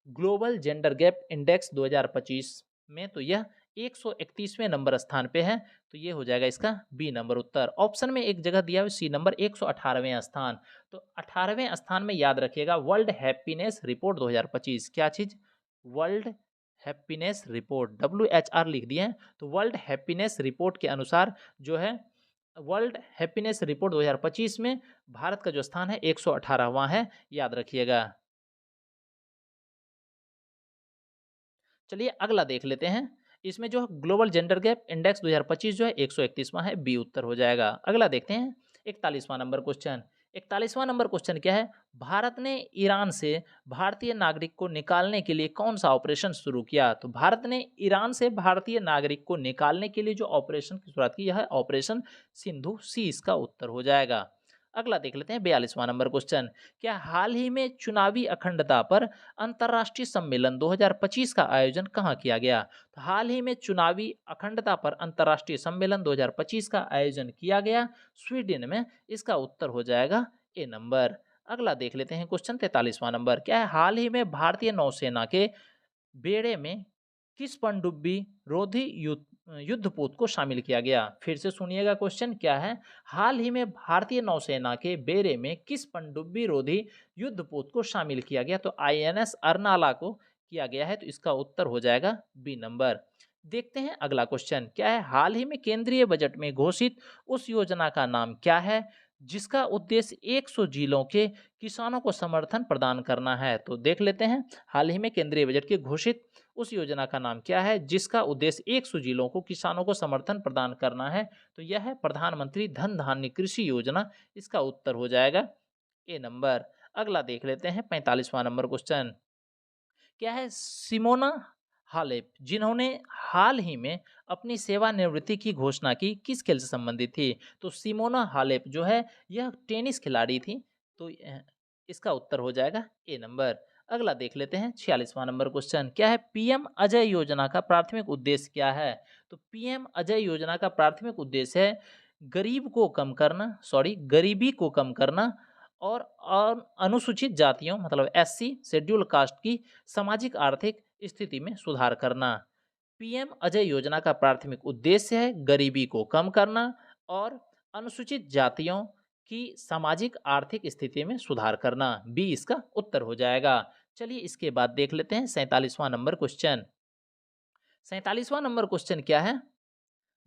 ग्लोबल जेंडर गैप इंडेक्स 2025 में तो यह 131वें नंबर स्थान पे है। तो ये हो जाएगा इसका बी नंबर उत्तर। ऑप्शन में एक जगह दिया हुआ सी नंबर 118वें स्थान। तो 18वें स्थान में याद रखिएगा वर्ल्ड हैप्पीनेस रिपोर्ट 2025। क्या चीज? वर्ल्ड हैप्पीनेस रिपोर्ट, WHR लिख दिए हैं। तो वर्ल्ड हैप्पीनेस रिपोर्ट के अनुसार जो है वर्ल्ड हैप्पीनेस रिपोर्ट 2025 में भारत का जो स्थान है 118वां है, याद रखिएगा। चलिए अगला देख लेते हैं। इसमें जो ग्लोबल जेंडर गैप इंडेक्स 2025 जो है 131वां है। बी उत्तर हो जाएगा। अगला देखते हैं 41वां नंबर क्वेश्चन। 41वां नंबर क्वेश्चन क्या है, भारत ने ईरान से भारतीय नागरिक को निकालने के लिए कौन सा ऑपरेशन शुरू किया? तो भारत ने ईरान से भारतीय नागरिक को निकालने के लिए जो ऑपरेशन की शुरुआत की, यह है ऑपरेशन सिंधु सी, इसका उत्तर हो जाएगा। अगला देख लेते हैं 42वां नंबर क्वेश्चन, क्या हाल ही में चुनावी अखंडता पर अंतर्राष्ट्रीय सम्मेलन 2025 का आयोजन कहाँ किया गया? तो हाल ही में चुनावी अखंडता पर अंतर्राष्ट्रीय सम्मेलन 2025 का आयोजन किया गया स्वीडन में, इसका उत्तर हो जाएगा ए नंबर। अगला देख लेते हैं क्वेश्चन 43वां नंबर, क्या है हाल ही में भारतीय नौसेना के बेड़े में किस पनडुब्बी रोधी युद्धपोत को शामिल किया गया? फिर से सुनिएगा क्वेश्चन, क्या है हाल ही में भारतीय नौसेना के बेड़े में किस पनडुब्बी रोधी युद्धपोत को शामिल किया गया? तो आईएनएस अर्नाला को किया गया है, तो इसका उत्तर हो जाएगा बी नंबर। देखते हैं अगला क्वेश्चन, क्या है हाल ही में केंद्रीय बजट में घोषित उस योजना का नाम क्या है जिसका उद्देश्य 100 जिलों के किसानों को समर्थन प्रदान करना है? तो देख लेते हैं हाल ही में केंद्रीय बजट के घोषित उस योजना का नाम क्या है जिसका उद्देश्य 100 जिलों को किसानों को समर्थन प्रदान करना है? तो यह है प्रधानमंत्री धन धान्य कृषि योजना, इसका उत्तर हो जाएगा ए नंबर। अगला देख लेते हैं 45वां नंबर क्वेश्चन, क्या है सिमोना हालेप जिन्होंने हाल ही में अपनी सेवानिवृत्ति की घोषणा की, किस खेल से संबंधित थी? तो सिमोना हालेप जो है यह टेनिस खिलाड़ी थी, तो इसका उत्तर हो जाएगा ए नंबर। अगला देख लेते हैं 46वां नंबर क्वेश्चन, क्या है पीएम अजय योजना का प्राथमिक उद्देश्य क्या है? तो पीएम अजय योजना का प्राथमिक उद्देश्य है गरीबी को कम करना और अनुसूचित जातियों मतलब एससी शेड्यूल कास्ट की सामाजिक आर्थिक स्थिति में सुधार करना। पीएम अजय योजना का प्राथमिक उद्देश्य है गरीबी को कम करना और अनुसूचित जातियों की सामाजिक आर्थिक स्थिति में सुधार करना। बी इसका उत्तर हो जाएगा। चलिए इसके बाद देख लेते हैं 47वां नंबर क्वेश्चन। 47वां नंबर क्वेश्चन क्या है,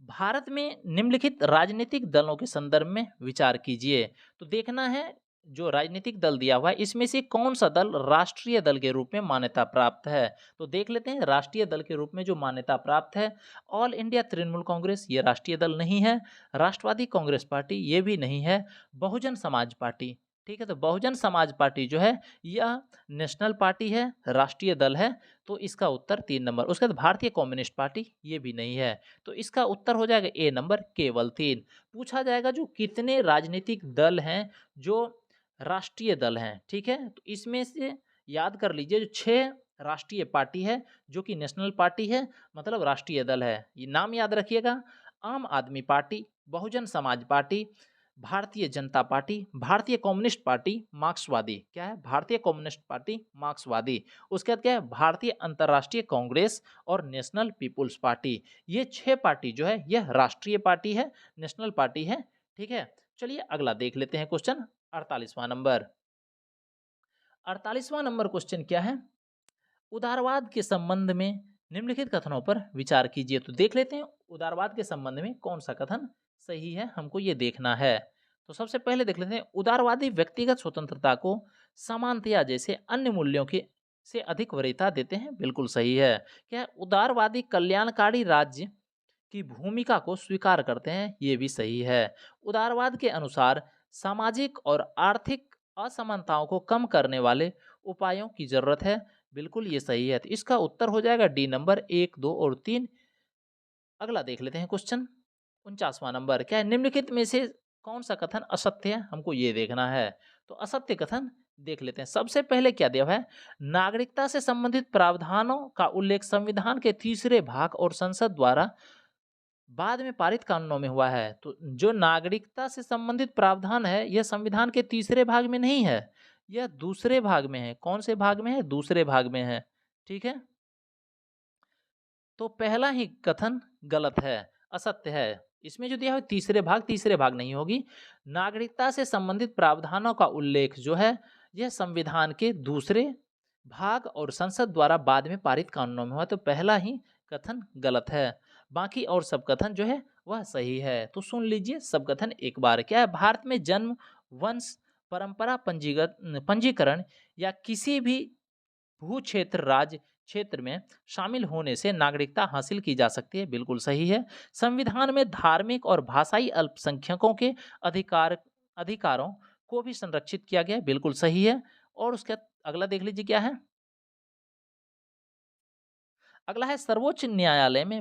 भारत में निम्नलिखित राजनीतिक दलों के संदर्भ में विचार कीजिए। तो देखना है जो राजनीतिक दल दिया हुआ है इसमें से कौन सा दल राष्ट्रीय दल के रूप में मान्यता प्राप्त है? तो देख लेते हैं राष्ट्रीय दल के रूप में जो मान्यता प्राप्त है, ऑल इंडिया तृणमूल कांग्रेस ये राष्ट्रीय दल नहीं है, राष्ट्रवादी कांग्रेस पार्टी ये भी नहीं है, बहुजन समाज पार्टी, ठीक है, तो बहुजन समाज पार्टी जो है यह नेशनल पार्टी है, राष्ट्रीय दल है, तो इसका उत्तर 3 नंबर। उसके बाद भारतीय कम्युनिस्ट पार्टी ये भी नहीं है, तो इसका उत्तर हो जाएगा ए नंबर केवल 3। पूछा जाएगा जो कितने राजनीतिक दल हैं जो राष्ट्रीय दल हैं, ठीक है, तो इसमें से याद कर लीजिए जो 6 राष्ट्रीय पार्टी है जो कि नेशनल पार्टी है मतलब राष्ट्रीय दल है, ये नाम याद रखिएगा, आम आदमी party, Bahujan Samaj party, Bharatiya Janata party, भारतीय कम्युनिस्ट पार्टी, मार्क्सवादी, क्या है भारतीय कम्युनिस्ट पार्टी मार्क्सवादी, उसके बाद क्या है भारतीय अंतर्राष्ट्रीय कांग्रेस और नेशनल पीपुल्स पार्टी। ये 6 पार्टी जो है यह राष्ट्रीय पार्टी है, नेशनल पार्टी है, ठीक है। चलिए अगला देख लेते हैं क्वेश्चन 48वां नंबर। 48वां नंबर क्वेश्चन क्या है, उदारवाद के संबंध में निम्नलिखित कथनों पर विचार कीजिए। तो देख लेते हैं उदारवाद के संबंध में कौन सा कथन सही है, हमको ये देखना है। तो सबसे पहले देख लेते हैं उदारवादी व्यक्तिगत स्वतंत्रता को समानता जैसे अन्य मूल्यों के से अधिक वरीयता देते हैं, बिल्कुल सही है। क्या है उदारवादी कल्याणकारी राज्य की भूमिका को स्वीकार करते हैं, ये भी सही है। उदारवाद के अनुसार सामाजिक और आर्थिक असमानताओं को कम करने वाले उपायों की जरूरत है, बिल्कुल ये सही है। तो इसका उत्तर हो जाएगा डी नंबर 1, 2 और 3। अगला देख लेते हैं क्वेश्चन 49वां नंबर, क्या है निम्नलिखित में से कौन सा कथन असत्य है, हमको ये देखना है। तो असत्य कथन देख लेते हैं। सबसे पहले क्या दिया हुआ है, नागरिकता से संबंधित प्रावधानों का उल्लेख संविधान के 3रे भाग और संसद द्वारा बाद में पारित कानूनों में हुआ है। तो जो नागरिकता से संबंधित प्रावधान है यह संविधान के 3रे भाग में नहीं है, यह दूसरे भाग में है। कौन से भाग में है? दूसरे भाग में है, ठीक है। तो पहला ही कथन गलत है, असत्य है। इसमें जो दिया है तीसरे भाग नहीं होगी। नागरिकता से संबंधित प्रावधानों का उल्लेख जो है यह संविधान के 2रे भाग और संसद द्वारा बाद में पारित कानूनों में हुआ, तो पहला ही कथन गलत है। बाकी और सब कथन जो है वह सही है। तो सुन लीजिए सब कथन एक बार। क्या है भारत में जन्म, वंश, परंपरा, पंजीकरण या किसी भी भू क्षेत्र राज्य क्षेत्र में शामिल होने से नागरिकता हासिल की जा सकती है, बिल्कुल सही है। संविधान में धार्मिक और भाषाई अल्पसंख्यकों के अधिकारों को भी संरक्षित किया गया, बिल्कुल सही है। और उसके अगला देख लीजिए क्या है। अगला है सर्वोच्च न्यायालय ने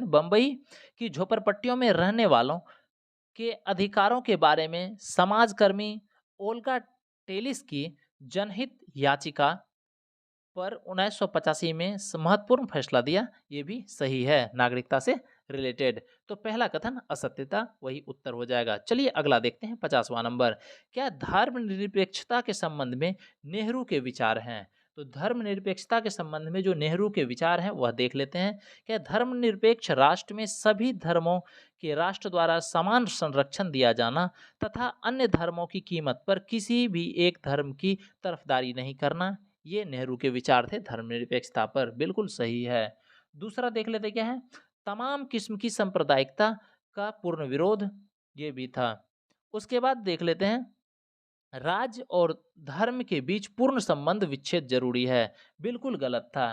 बम्बई की झोपड़पट्टियों में रहने वालों के अधिकारों के बारे में समाजकर्मी ओल्गा टेलिस की जनहित याचिका पर 1985 में महत्वपूर्ण फैसला दिया। ये भी सही है, नागरिकता से रिलेटेड। तो पहला कथन असत्यता वही उत्तर हो जाएगा। चलिए अगला देखते हैं 50वां नंबर। क्या धर्मनिरपेक्षता के संबंध में नेहरू के विचार हैं? तो धर्मनिरपेक्षता के संबंध में जो नेहरू के विचार हैं वह देख लेते हैं। क्या धर्मनिरपेक्ष राष्ट्र में सभी धर्मों के राष्ट्र द्वारा समान संरक्षण दिया जाना तथा अन्य धर्मों की कीमत पर किसी भी एक धर्म की तरफदारी नहीं करना, ये नेहरू के विचार थे धर्मनिरपेक्षता पर, बिल्कुल सही है। दूसरा देख लेते क्या है। तमाम किस्म की सांप्रदायिकता का पूर्ण विरोध, ये भी था। उसके बाद देख लेते हैं राज्य और धर्म के बीच पूर्ण संबंध विच्छेद जरूरी है, बिल्कुल गलत था।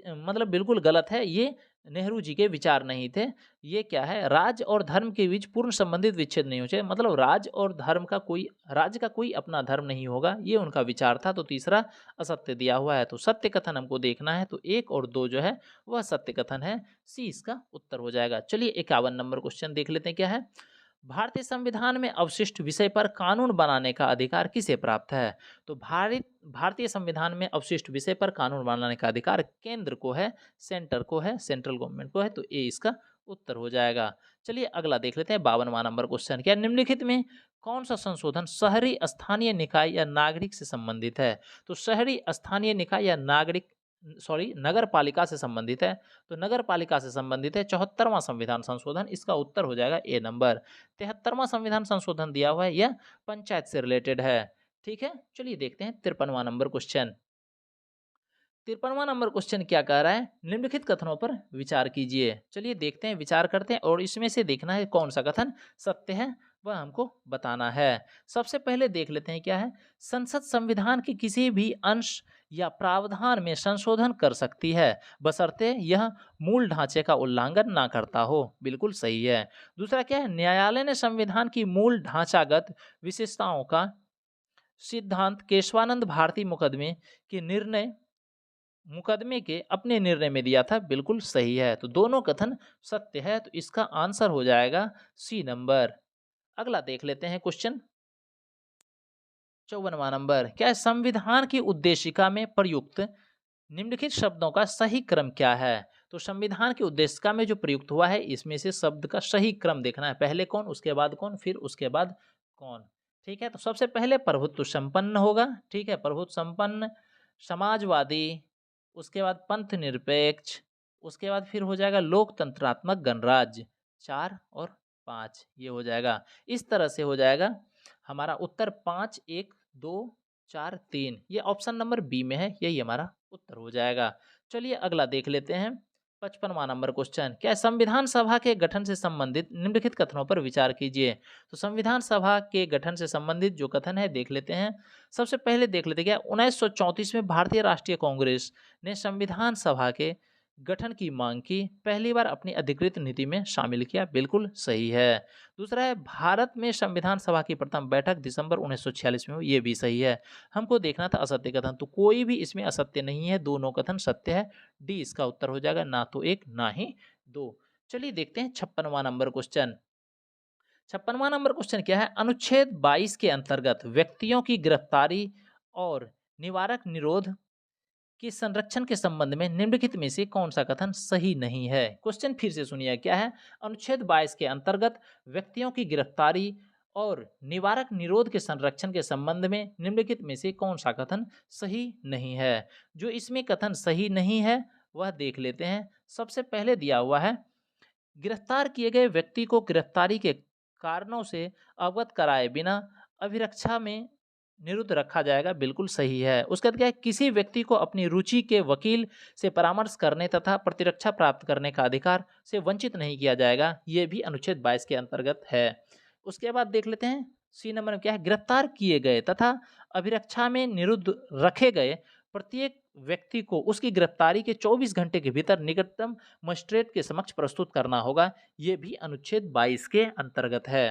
मतलब बिल्कुल गलत है, ये नेहरू जी के विचार नहीं थे। ये क्या है, राज्य और धर्म के बीच पूर्ण संबंधित विच्छेद नहीं हो चाहिए, मतलब राज्य का कोई अपना धर्म नहीं होगा, ये उनका विचार था। तो तीसरा असत्य दिया हुआ है, तो सत्य कथन हमको देखना है। तो 1 और 2 जो है वह सत्य कथन है, सी इसका उत्तर हो जाएगा। चलिए 51 नंबर क्वेश्चन देख लेते हैं क्या है। भारतीय संविधान में अवशिष्ट विषय पर कानून बनाने का अधिकार किसे प्राप्त है? तो भारतीय संविधान में अवशिष्ट विषय पर कानून बनाने का अधिकार केंद्र को है, सेंटर को है, सेंट्रल गवर्नमेंट को है। तो ए इसका उत्तर हो जाएगा। चलिए अगला देख लेते हैं 52वां नंबर क्वेश्चन। क्या निम्नलिखित में कौन सा संशोधन शहरी स्थानीय निकाय या नागरिक से संबंधित है? तो शहरी स्थानीय निकाय या नगर पालिका से संबंधित है। तो नगर पालिका से संबंधित है 74वां संविधान संशोधन, इसका उत्तर हो जाएगा ए नंबर। 73वां संविधान संशोधन दिया हुआ है, यह पंचायत से रिलेटेड है। ठीक है, चलिए देखते हैं 53वां नंबर क्वेश्चन। 53वां नंबर क्वेश्चन क्या कह रहा है, निम्नलिखित कथनों पर विचार कीजिए। चलिए देखते हैं, विचार करते हैं और इसमें से देखना है कौन सा कथन सत्य है, वह हमको बताना है। सबसे पहले देख लेते हैं क्या है। संसद संविधान के किसी भी अंश या प्रावधान में संशोधन कर सकती है बशर्ते यह मूल ढांचे का उल्लंघन ना करता हो, बिल्कुल सही है। दूसरा क्या है, न्यायालय ने संविधान की मूल ढांचागत विशेषताओं का सिद्धांत केशवानंद भारती मुकदमे के अपने निर्णय में दिया था, बिल्कुल सही है। तो दोनों कथन सत्य है, तो इसका आंसर हो जाएगा सी नंबर। अगला देख लेते हैं क्वेश्चन 54वां नंबर। क्या संविधान की उद्देशिका में प्रयुक्त निम्नलिखित शब्दों का सही क्रम क्या है? तो संविधान की उद्देशिका में जो प्रयुक्त हुआ है इसमें से शब्द का सही क्रम देखना है, पहले कौन उसके बाद कौन फिर उसके बाद कौन। ठीक है, तो सबसे पहले प्रभुत्व संपन्न होगा। ठीक है, प्रभुत्व संपन्न, समाजवादी, उसके बाद पंथ निरपेक्ष, उसके बाद फिर हो जाएगा लोकतंत्रात्मक गणराज्य। 4 और 5 ये हो जाएगा। इस तरह से हो जाएगा हमारा उत्तर 5, 1, 2, 4, 3, ये ऑप्शन नंबर बी में है, यही हमारा उत्तर हो जाएगा। चलिए अगला देख लेते हैं 55वां नंबर क्वेश्चन। क्या संविधान सभा के गठन से संबंधित निम्नलिखित कथनों पर विचार कीजिए। तो संविधान सभा के गठन से संबंधित जो कथन है देख लेते हैं। सबसे पहले देख लेते हैं, 1934 में भारतीय राष्ट्रीय कांग्रेस ने संविधान सभा के गठन की मांग की, पहली बार अपनी अधिकृत नीति में शामिल किया, बिल्कुल सही है। दूसरा है, भारत में संविधान सभा की प्रथम बैठक दिसंबर 1946 में हुई, ये भी सही है। हमको देखना था असत्य कथन, तो कोई भी इसमें असत्य नहीं है, दोनों कथन सत्य है। डी इसका उत्तर हो जाएगा, ना तो 1 ना ही 2। चलिए देखते हैं 56वां नंबर क्वेश्चन। 56वां नंबर क्वेश्चन क्या है, अनुच्छेद 22 के अंतर्गत व्यक्तियों की गिरफ्तारी और निवारक निरोध कि संरक्षण के संबंध में निम्नलिखित में से कौन सा कथन सही नहीं है। क्वेश्चन फिर से सुनिए क्या है, अनुच्छेद 22 के अंतर्गत व्यक्तियों की गिरफ्तारी और निवारक निरोध के संरक्षण के संबंध में निम्नलिखित में से कौन सा कथन सही नहीं है। जो इसमें कथन सही नहीं है वह देख लेते हैं। सबसे पहले दिया हुआ है, गिरफ्तार किए गए व्यक्ति को गिरफ्तारी के कारणों से अवगत कराए बिना अभिरक्षा में निरुद्ध रखा जाएगा, बिल्कुल सही है। उसके बाद क्या है, किसी व्यक्ति को अपनी रुचि के वकील से परामर्श करने तथा प्रतिरक्षा प्राप्त करने का अधिकार से वंचित नहीं किया जाएगा, ये भी अनुच्छेद 22 के अंतर्गत है। उसके बाद देख लेते हैं सी नंबर में क्या है, गिरफ्तार किए गए तथा अभिरक्षा में निरुद्ध रखे गए प्रत्येक व्यक्ति को उसकी गिरफ्तारी के 24 घंटे के भीतर निकटतम मजिस्ट्रेट के समक्ष प्रस्तुत करना होगा, ये भी अनुच्छेद 22 के अंतर्गत है।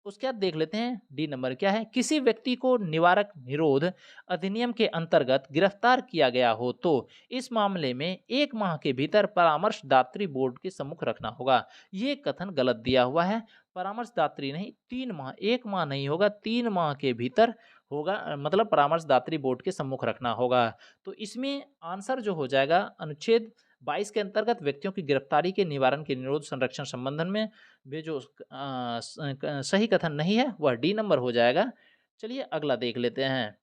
उसके बाद देख लेते हैं डी नंबर क्या है, किसी व्यक्ति को निवारक निरोध अधिनियम के अंतर्गत गिरफ्तार किया गया हो तो इस मामले में 1 माह के भीतर परामर्शदात्री बोर्ड के सम्मुख रखना होगा। ये कथन गलत दिया हुआ है। परामर्शदात्री नहीं, 3 माह, 1 माह नहीं होगा, 3 माह के भीतर होगा, मतलब परामर्शदात्री बोर्ड के सम्मुख रखना होगा। तो इसमें आंसर जो हो जाएगा अनुच्छेद 22 के अंतर्गत व्यक्तियों की गिरफ्तारी के निवारण के निरोध संरक्षण संबंधन में वे जो सही कथन नहीं है वह डी नंबर हो जाएगा। चलिए अगला देख लेते हैं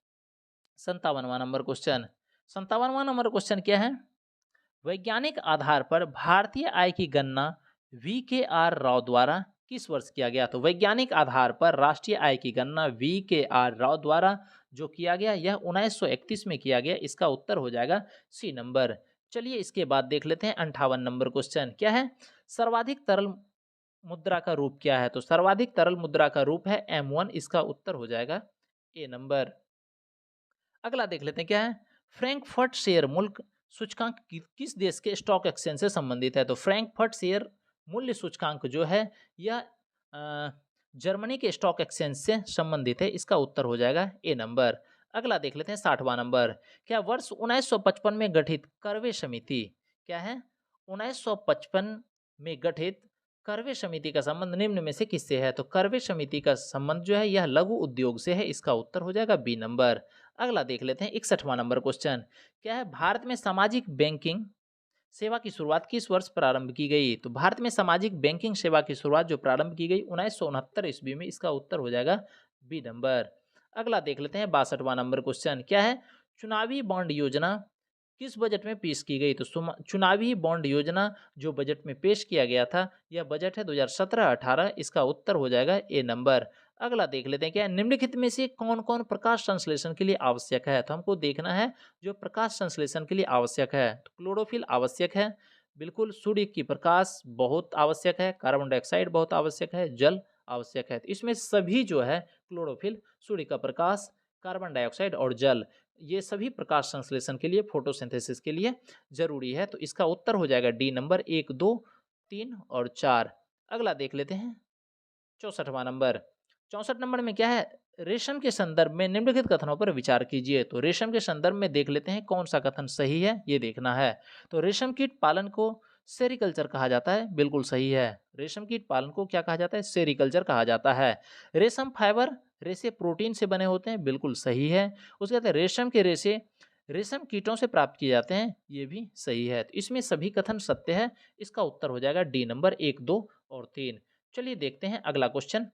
57वां नंबर क्वेश्चन। 57वां नंबर क्वेश्चन क्या है, वैज्ञानिक आधार पर भारतीय आय की गणना VKR राव द्वारा किस वर्ष किया गया। तो वैज्ञानिक आधार पर राष्ट्रीय आय की गणना VKR राव द्वारा जो किया गया यह 1931 में किया गया। इसका उत्तर हो जाएगा सी नंबर। चलिए इसके बाद देख लेते हैं 58 नंबर क्वेश्चन क्या है, सर्वाधिक तरल मुद्रा का रूप क्या है। तो सर्वाधिक तरल मुद्रा का रूप है M1। इसका उत्तर हो जाएगा ए नंबर। अगला देख लेते हैं क्या है, फ्रैंकफर्ट शेयर मुल्क सूचकांक किस देश के स्टॉक एक्सचेंज से संबंधित है। तो फ्रैंकफर्ट शेयर मूल्य सूचकांक जो है यह जर्मनी के स्टॉक एक्सचेंज से संबंधित है। इसका उत्तर हो जाएगा ए नंबर। अगला देख लेते हैं 60वां नंबर, क्या वर्ष 1955 में गठित करवे समिति क्या है, 1955 में गठित करवे समिति का संबंध निम्न में से किससे है। तो करवे समिति का संबंध जो है यह लघु उद्योग से है। इसका उत्तर हो जाएगा बी नंबर। अगला देख लेते हैं 61वां नंबर क्वेश्चन क्या है, भारत में सामाजिक बैंकिंग सेवा की शुरुआत किस वर्ष प्रारंभ की गई। तो भारत में सामाजिक बैंकिंग सेवा की शुरुआत जो प्रारंभ की गई 1969 ईस्वी में। इसका उत्तर हो जाएगा बी नंबर। अगला देख लेते हैं 62वां नंबर क्वेश्चन क्या है, चुनावी बॉन्ड योजना किस बजट में पेश की गई। तो चुनावी बॉन्ड योजना जो बजट में पेश किया गया था यह बजट है 2017-18। इसका उत्तर हो जाएगा ए नंबर। अगला देख लेते हैं क्या, निम्नलिखित में से कौन कौन प्रकाश संश्लेषण के लिए आवश्यक है। तो हमको देखना है जो प्रकाश संश्लेषण के लिए आवश्यक है। तो क्लोरोफिल आवश्यक है, बिल्कुल, सूर्य की प्रकाश बहुत आवश्यक है, कार्बन डाइऑक्साइड बहुत आवश्यक है, जल आवश्यक है। तो इसमें सभी जो है क्लोरोफिल, सूर्य का प्रकाश, कार्बन डाइऑक्साइड और जल, ये सभी प्रकाश संश्लेषण के लिए, फोटोसिंथेसिस के लिए जरूरी है। तो इसका उत्तर हो जाएगा डी नंबर 1, 2, 3 और 4। अगला देख लेते हैं 64वां नंबर। 64 नंबर में क्या है, रेशम के संदर्भ में निम्नलिखित कथनों पर विचार कीजिए। तो रेशम के संदर्भ में देख लेते हैं कौन सा कथन सही है, ये देखना है। तो रेशम कीट पालन को सेरिकल्चर कहा जाता है, बिल्कुल सही है। रेशम कीट पालन को क्या कहा जाता है, सेरिकल्चर कहा जाता है। रेशम फाइबर रेशे प्रोटीन से बने होते हैं, बिल्कुल सही है। उसके बाद रेशम के रेशे रेशम कीटों से प्राप्त किए जाते हैं, ये भी सही है। तो इसमें सभी कथन सत्य है। इसका उत्तर हो जाएगा डी नंबर 1, 2 और 3। चलिए देखते हैं अगला क्वेश्चन।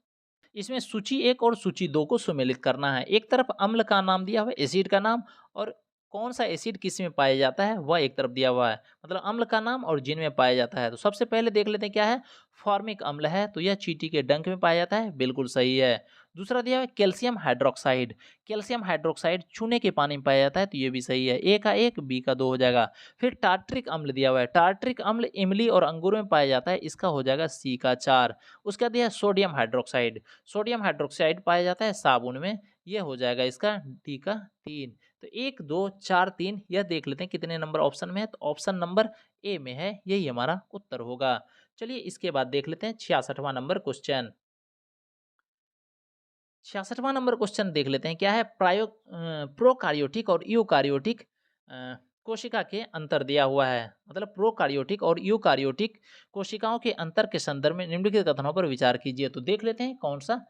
इसमें सूची 1 और सूची 2 को सुमेलित करना है। एक तरफ अम्ल का नाम दिया हुआ है, एसिड का नाम, और कौन सा एसिड किस में पाया जाता है वह एक तरफ दिया हुआ है, मतलब अम्ल का नाम और जिन में पाया जाता है। तो सबसे पहले देख लेते हैं क्या है, फॉर्मिक अम्ल है, तो यह चींटी के डंक में पाया जाता है, बिल्कुल सही है। दूसरा दिया हुआ है कैल्शियम हाइड्रोक्साइड, कैल्शियम हाइड्रोक्साइड चूने के पानी में पाया जाता है, तो ये भी सही है। ए का 1, बी का 2 हो जाएगा। फिर टार्ट्रिक अम्ल दिया हुआ है, टार्ट्रिक अम्ल इमली और अंगूर में पाया जाता है, इसका हो जाएगा सी का 4। उसके बाद दिया है सोडियम हाइड्रोक्साइड, सोडियम हाइड्रोक्साइड पाया जाता है साबुन में, यह हो जाएगा इसका डी का 3। तो 1, 2, 4, 3 यह देख लेते हैं कितने नंबर ऑप्शन में है। तो ऑप्शन नंबर ए में है, यही हमारा उत्तर होगा। चलिए इसके बाद देख लेते हैं 66वां नंबर क्वेश्चन। 66वां नंबर क्वेश्चन देख लेते हैं क्या है, प्रोकार्योटिक और यूकार्योटिक कोशिका के अंतर दिया हुआ है, मतलब प्रोकार्योटिक और यूकार्योटिक कोशिकाओं के अंतर के संदर्भ में निम्नलिखित कथनों पर विचार कीजिए। तो देख लेते हैं कौन सा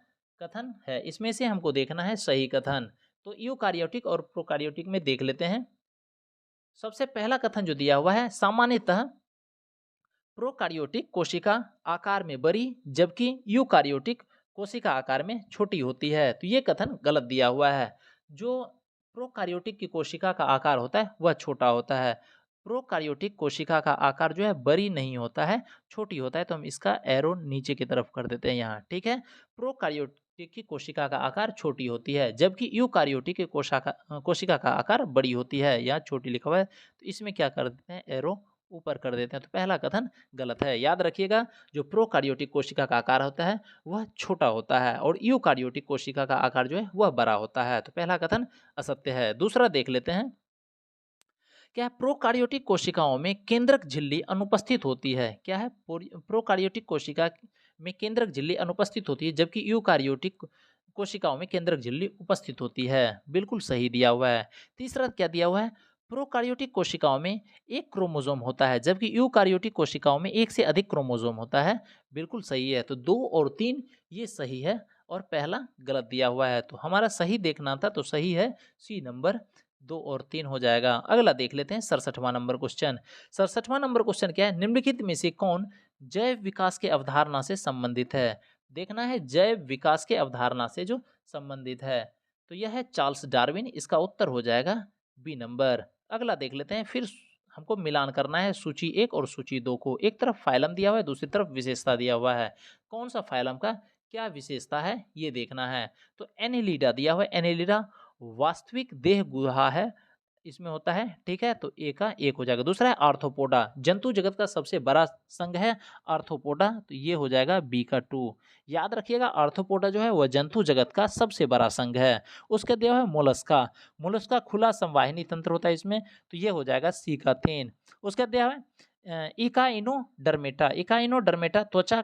कथन है, इसमें से हमको देखना है सही कथन। तो यूकार्योटिक और प्रोकार्योटिक में देख लेते हैं। सबसे पहला कथन जो दिया हुआ है, सामान्यतः प्रोकार्योटिक कोशिका आकार में बड़ी जबकि यूकार्योटिक कोशिका आकार में छोटी होती है। तो ये कथन गलत दिया हुआ है। जो प्रोकार्योटिक की कोशिका का आकार होता है वह छोटा होता है, प्रोकार्योटिक कोशिका का आकार जो है बड़ी नहीं होता है, छोटी होता है। तो हम इसका एरो नीचे की तरफ कर देते हैं यहाँ, ठीक है। प्रोकार्योटिक की कोशिका का आकार छोटी होती है जबकि यूकार्योटिक की कोशिका का आकार बड़ी होती है, यहाँ छोटी लिखा हुआ है। तो इसमें क्या कर देते हैं, एरो ऊपर कर देते हैं। तो पहला कथन गलत है। याद रखिएगा जो प्रोकार्योटिक कोशिका का आकार होता है वह छोटा होता है और यूकार्योटिक कोशिका का आकार जो है वह बड़ा होता है। तो पहला कथन असत्य है। दूसरा देख लेते हैं क्या है, प्रोकार्योटिक कोशिकाओं में केंद्रक झिल्ली अनुपस्थित होती है। क्या है, प्रोकार्योटिक कोशिका में केंद्रक झिल्ली अनुपस्थित होती है, जबकि यूकार्योटिक कोशिकाओं में केंद्रक झिल्ली उपस्थित होती है। बिल्कुल सही दिया हुआ है। तीसरा क्या दिया हुआ है, प्रोकार्योटिक कोशिकाओं में एक क्रोमोसोम होता है, जबकि यूकार्योटिक कोशिकाओं में एक से अधिक क्रोमोसोम होता है। बिल्कुल सही है। तो 2 और 3 ये सही है और पहला गलत दिया हुआ है। तो हमारा सही देखना था, तो सही है सी नंबर 2 और 3 हो जाएगा। अगला देख लेते हैं 67वां नंबर क्वेश्चन। 67वां नंबर क्वेश्चन क्या है, निम्नलिखित में से कौन जैव विकास के अवधारणा से संबंधित है। देखना है जैव विकास के अवधारणा से जो संबंधित है, तो यह है चार्ल्स डार्विन। इसका उत्तर हो जाएगा बी नंबर। अगला देख लेते हैं, फिर हमको मिलान करना है सूची 1 और सूची 2 को। एक तरफ फाइलम दिया हुआ है, दूसरी तरफ विशेषता दिया हुआ है। कौन सा फाइलम का क्या विशेषता है ये देखना है। तो एनेलिडा दिया हुआ है, एनेलिडा वास्तविक देह गुहा है, इसमें होता है, ठीक है। तो ए का 1 हो जाएगा। दूसरा है आर्थ्रोपोडा, जंतु जगत का सबसे बड़ा संघ है आर्थ्रोपोडा, तो ये हो जाएगा बी का 2। याद रखिएगा आर्थ्रोपोडा जो है वह जंतु जगत का सबसे बड़ा संघ है। उसके दिया है मोलस्का, मोलस्का खुला संवाहिनी तंत्र होता है इसमें, तो ये हो जाएगा सी का 3। उसका दिया है इकाइनोडर्मेटा, इकाइनोडर्मेटा त्वचा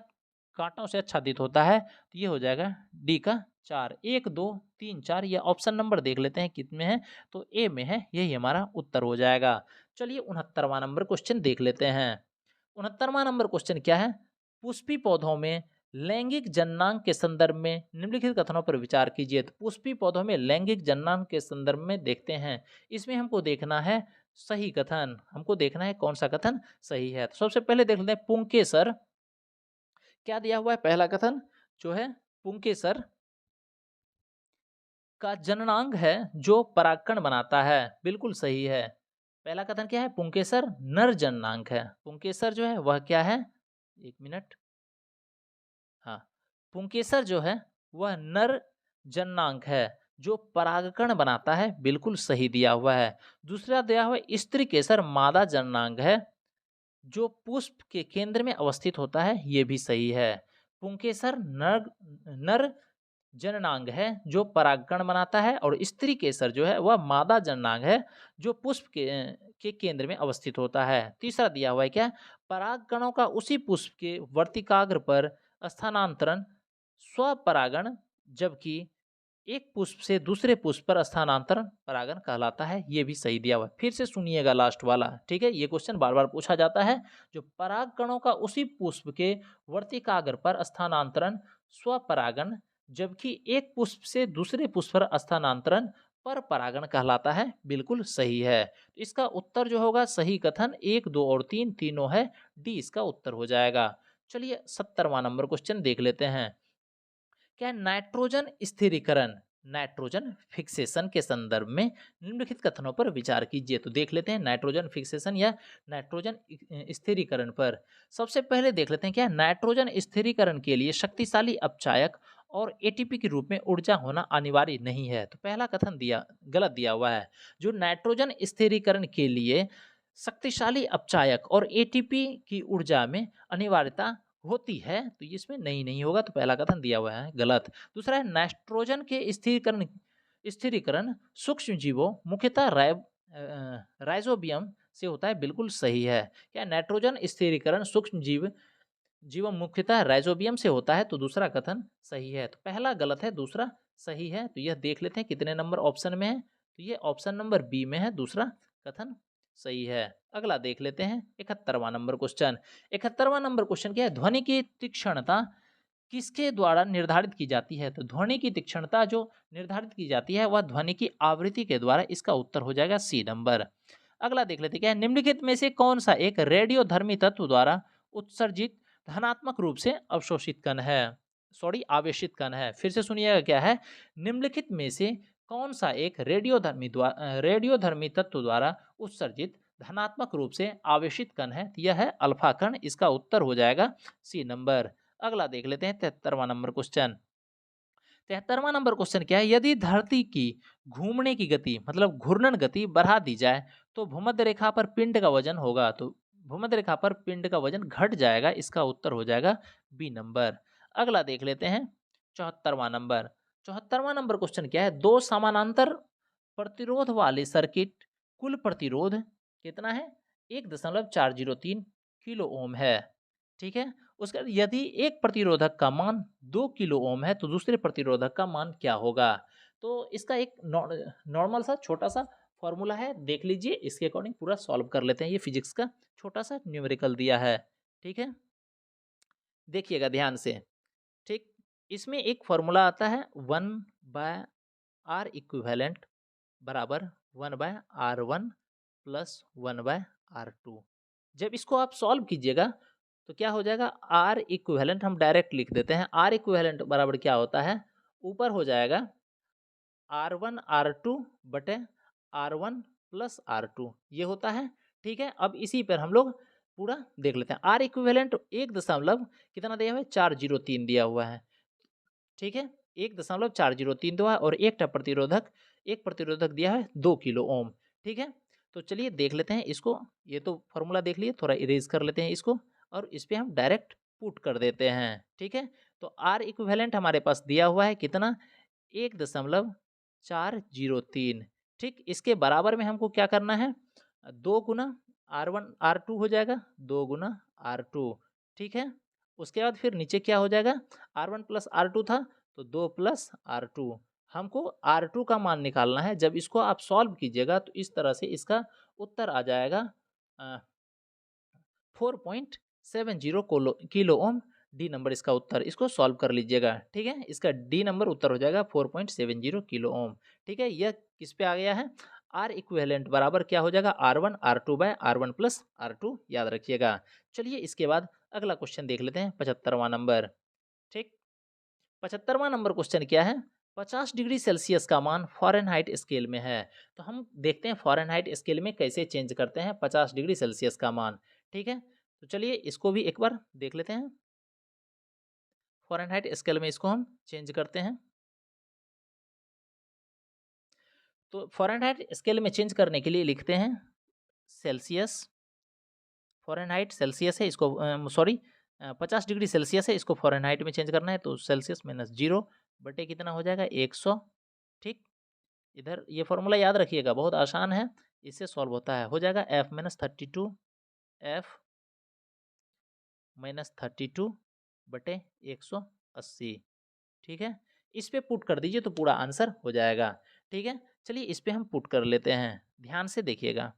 कांटों से आच्छादित होता है, तो ये हो जाएगा डी का 4। 1 2 3 4 ये ऑप्शन नंबर देख लेते हैं कितने हैं, तो ए में है, यही हमारा उत्तर हो जाएगा। चलिए 69वां नंबर क्वेश्चन देख लेते हैं। 69वां नंबर क्वेश्चन क्या है, पुष्पी पौधों में लैंगिक जननांग के संदर्भ में निम्नलिखित कथनों पर विचार कीजिए। तो पुष्पी पौधों में लैंगिक जननांग के संदर्भ में देखते हैं, इसमें हमको देखना है सही कथन, हमको देखना है कौन सा कथन सही है। तो सबसे पहले देख लेते हैं पुंकेसर, क्या दिया हुआ है पहला कथन जो है, पुंकेसर का जननांग है जो परागकण बनाता है। बिल्कुल सही है। पहला कथन क्या है, पुंकेसर नर जननांग है। पुंकेसर जो है वह क्या है, एक मिनट, हाँ, पुंकेसर जो है वह नर जननांग है जो परागकण बनाता है। बिल्कुल सही दिया हुआ है। दूसरा दिया हुआ है स्त्री केसर मादा जननांग है जो पुष्प के केंद्र में अवस्थित होता है, ये भी सही है। पुंकेसर नर नर जननांग है जो परागकण बनाता है, और स्त्री केसर जो है वह मादा जननांग है जो पुष्प के केंद्र में अवस्थित होता है। तीसरा दिया हुआ है क्या, परागकणों का उसी पुष्प के वर्तिकाग्र पर स्थानांतरण स्वपरागण, जबकि एक पुष्प से दूसरे पुष्प पर स्थानांतरण परागण कहलाता है, ये भी सही दिया हुआ है। फिर से सुनिएगा लास्ट वाला, ठीक है, ये क्वेश्चन बार बार पूछा जाता है। जो परागकणों का उसी पुष्प के वर्तिकाग्र पर स्थानांतरण स्वपरागण, जबकि एक पुष्प से दूसरे पुष्प पर स्थानांतरण पर परागण कहलाता है। बिल्कुल सही है। इसका उत्तर जो होगा सही कथन 1 2 और 3 तीनों है, डी इसका उत्तर हो जाएगा। चलिए 70वां नंबर क्वेश्चन देख लेते हैं। क्या नाइट्रोजन स्थिरीकरण, नाइट्रोजन फिक्सेशन के संदर्भ में निम्नलिखित कथनों पर विचार कीजिए। तो देख लेते हैं नाइट्रोजन फिक्सेशन या नाइट्रोजन स्थिरीकरण पर। सबसे पहले देख लेते हैं क्या नाइट्रोजन स्थिरीकरण के लिए शक्तिशाली अपचायक और एटीपी के रूप में ऊर्जा होना अनिवार्य नहीं है। तो पहला कथन दिया गलत दिया हुआ है। जो नाइट्रोजन स्थिरीकरण के लिए शक्तिशाली अपचायक और एटीपी की ऊर्जा में अनिवार्यता होती है, तो इसमें नहीं होगा, तो पहला कथन दिया हुआ है गलत। दूसरा है नाइट्रोजन के स्थिरीकरण स्थिरीकरण सूक्ष्म जीवों मुख्यतः राइजोबियम से होता है। बिल्कुल सही है। क्या नाइट्रोजन स्थिरीकरण सूक्ष्म जीवों मुख्यतः राइजोबियम से होता है, तो दूसरा कथन सही है। तो पहला गलत है, दूसरा सही है। तो यह देख लेते हैं कितने नंबर ऑप्शन में है, तो ये ऑप्शन नंबर बी में है, दूसरा कथन सही है। अगला देख लेते हैं 71वां नंबर क्वेश्चन। 71वां नंबर क्वेश्चन क्या है, ध्वनि की तीक्ष्णता किसके द्वारा निर्धारित की जाती है। तो ध्वनि की तीक्ष्णता जो निर्धारित की जाती है वह ध्वनि की आवृत्ति के द्वारा, इसका उत्तर हो जाएगा सी नंबर। अगला देख लेते हैं क्या है, निम्नलिखित में से कौन सा एक रेडियोधर्मी तत्व द्वारा उत्सर्जित धनात्मक रूप से अवशोषित कण है, सॉरी आवेशित कण है। फिर से सुनिएगा क्या है, निम्नलिखित में से कौन सा एक रेडियोधर्मी तत्व द्वारा उत्सर्जित धनात्मक रूप से आवेशित कण है, यह है अल्फा कण, इसका उत्तर हो जाएगा सी नंबर। अगला देख लेते हैं 73वां नंबर क्वेश्चन। 73वां नंबर क्वेश्चन क्या है, यदि धरती की घूमने की गति मतलब घूर्णन गति बढ़ा दी जाए तो भूमध्य रेखा पर पिंड का वजन होगा। तो भूमध्य रेखा पर पिंड का वजन घट जाएगा, इसका उत्तर हो जाएगा बी नंबर। अगला देख लेते हैं 74वां नंबर। 74वां नंबर क्वेश्चन क्या है, दो समानांतर प्रतिरोध वाले सर्किट कुल प्रतिरोध कितना है, 1.403 किलो ओम है। ठीक है। उसके बाद यदि एक प्रतिरोधक का मान 2 किलो ओम है तो दूसरे प्रतिरोधक का मान क्या होगा? तो इसका एक नॉर्मल सा छोटा-सा फ़ॉर्मूला है, देख लीजिए, इसके अकॉर्डिंग पूरा सॉल्व कर लेते हैं। ये फिज़िक्स का छोटा-सा न्यूमेरिकल दिया है, ठीक है? देखिएगा ध्यान से, ठीक? इसमें एक फ़ॉर्मूला आता है 1/R इक्विवेलेंट बराबर 1/R1 प्लस 1/R2। जब इसको आप सॉल्व कीजिएगा तो क्या हो जाएगा, आर इक्विवेलेंट हम डायरेक्ट लिख देते हैं। आर इक्विवेलेंट बराबर क्या होता है, ऊपर हो जाएगा R1 R2 बटे R1 प्लस R2, ये होता है, ठीक है। अब इसी पर हम लोग पूरा देख लेते हैं। आर इक्विवेलेंट 1 कितना दिया हुआ है, 403 दिया हुआ है, ठीक है। 1.403 दिया है और एक प्रतिरोधक दिया है 2 किलो ओम, ठीक है। तो चलिए देख लेते हैं इसको, ये तो फॉर्मूला देख लिए, थोड़ा इरेज कर लेते हैं इसको और इस पे हम डायरेक्ट पुट कर देते हैं, ठीक है। तो आर इक्विवेलेंट हमारे पास दिया हुआ है कितना, 1.403, ठीक। इसके बराबर में हमको क्या करना है, 2 गुना R1 R2 हो जाएगा, 2 गुना R2, ठीक है। उसके बाद फिर नीचे क्या हो जाएगा, R1 प्लस R2 था तो 2 प्लस R2, हमको R2 का मान निकालना है। जब इसको आप सॉल्व कीजिएगा तो इस तरह से इसका उत्तर आ जाएगा 4.70 किलो ओम, डी नंबर इसका उत्तर। इसको सॉल्व कर लीजिएगा, ठीक है। इसका डी नंबर उत्तर हो जाएगा 4.70 किलो ओम, ठीक है। यह किस पे आ गया है, आर इक्विवेलेंट बराबर क्या हो जाएगा, R1 R2 bye R1 plus R2, याद रखिएगा। चलिए इसके बाद अगला क्वेश्चन देख लेते हैं, 75वां नंबर, ठीक। 75वां नंबर क्वेश्चन क्या है, 50 डिग्री सेल्सियस का मान फ़ारेनहाइट स्केल में है। तो हम देखते हैं फ़ारेनहाइट स्केल में कैसे चेंज करते हैं 50 डिग्री सेल्सियस का मान, ठीक है। तो चलिए इसको भी एक बार देख लेते हैं। फ़ारेनहाइट स्केल में इसको हम चेंज करते हैं। तो फ़ारेनहाइट स्केल में चेंज करने के लिए लिखते हैं सेल्सियस, फ़ारेनहाइट सेल्सियस है, इसको सॉरी 50 डिग्री सेल्सियस है, इसको फ़ारेनहाइट में चेंज करना है तो सेल्सियस माइनस 0 बटे कितना हो जाएगा 100, ठीक। इधर ये फ़ॉर्मूला याद रखिएगा, बहुत आसान है, इससे सॉल्व होता है। हो जाएगा F माइनस 32 F माइनस 32 बटे 180, ठीक है। इस पे पुट कर दीजिए तो पूरा आंसर हो जाएगा, ठीक है। चलिए इस पे हम पुट कर लेते हैं, ध्यान से देखिएगा।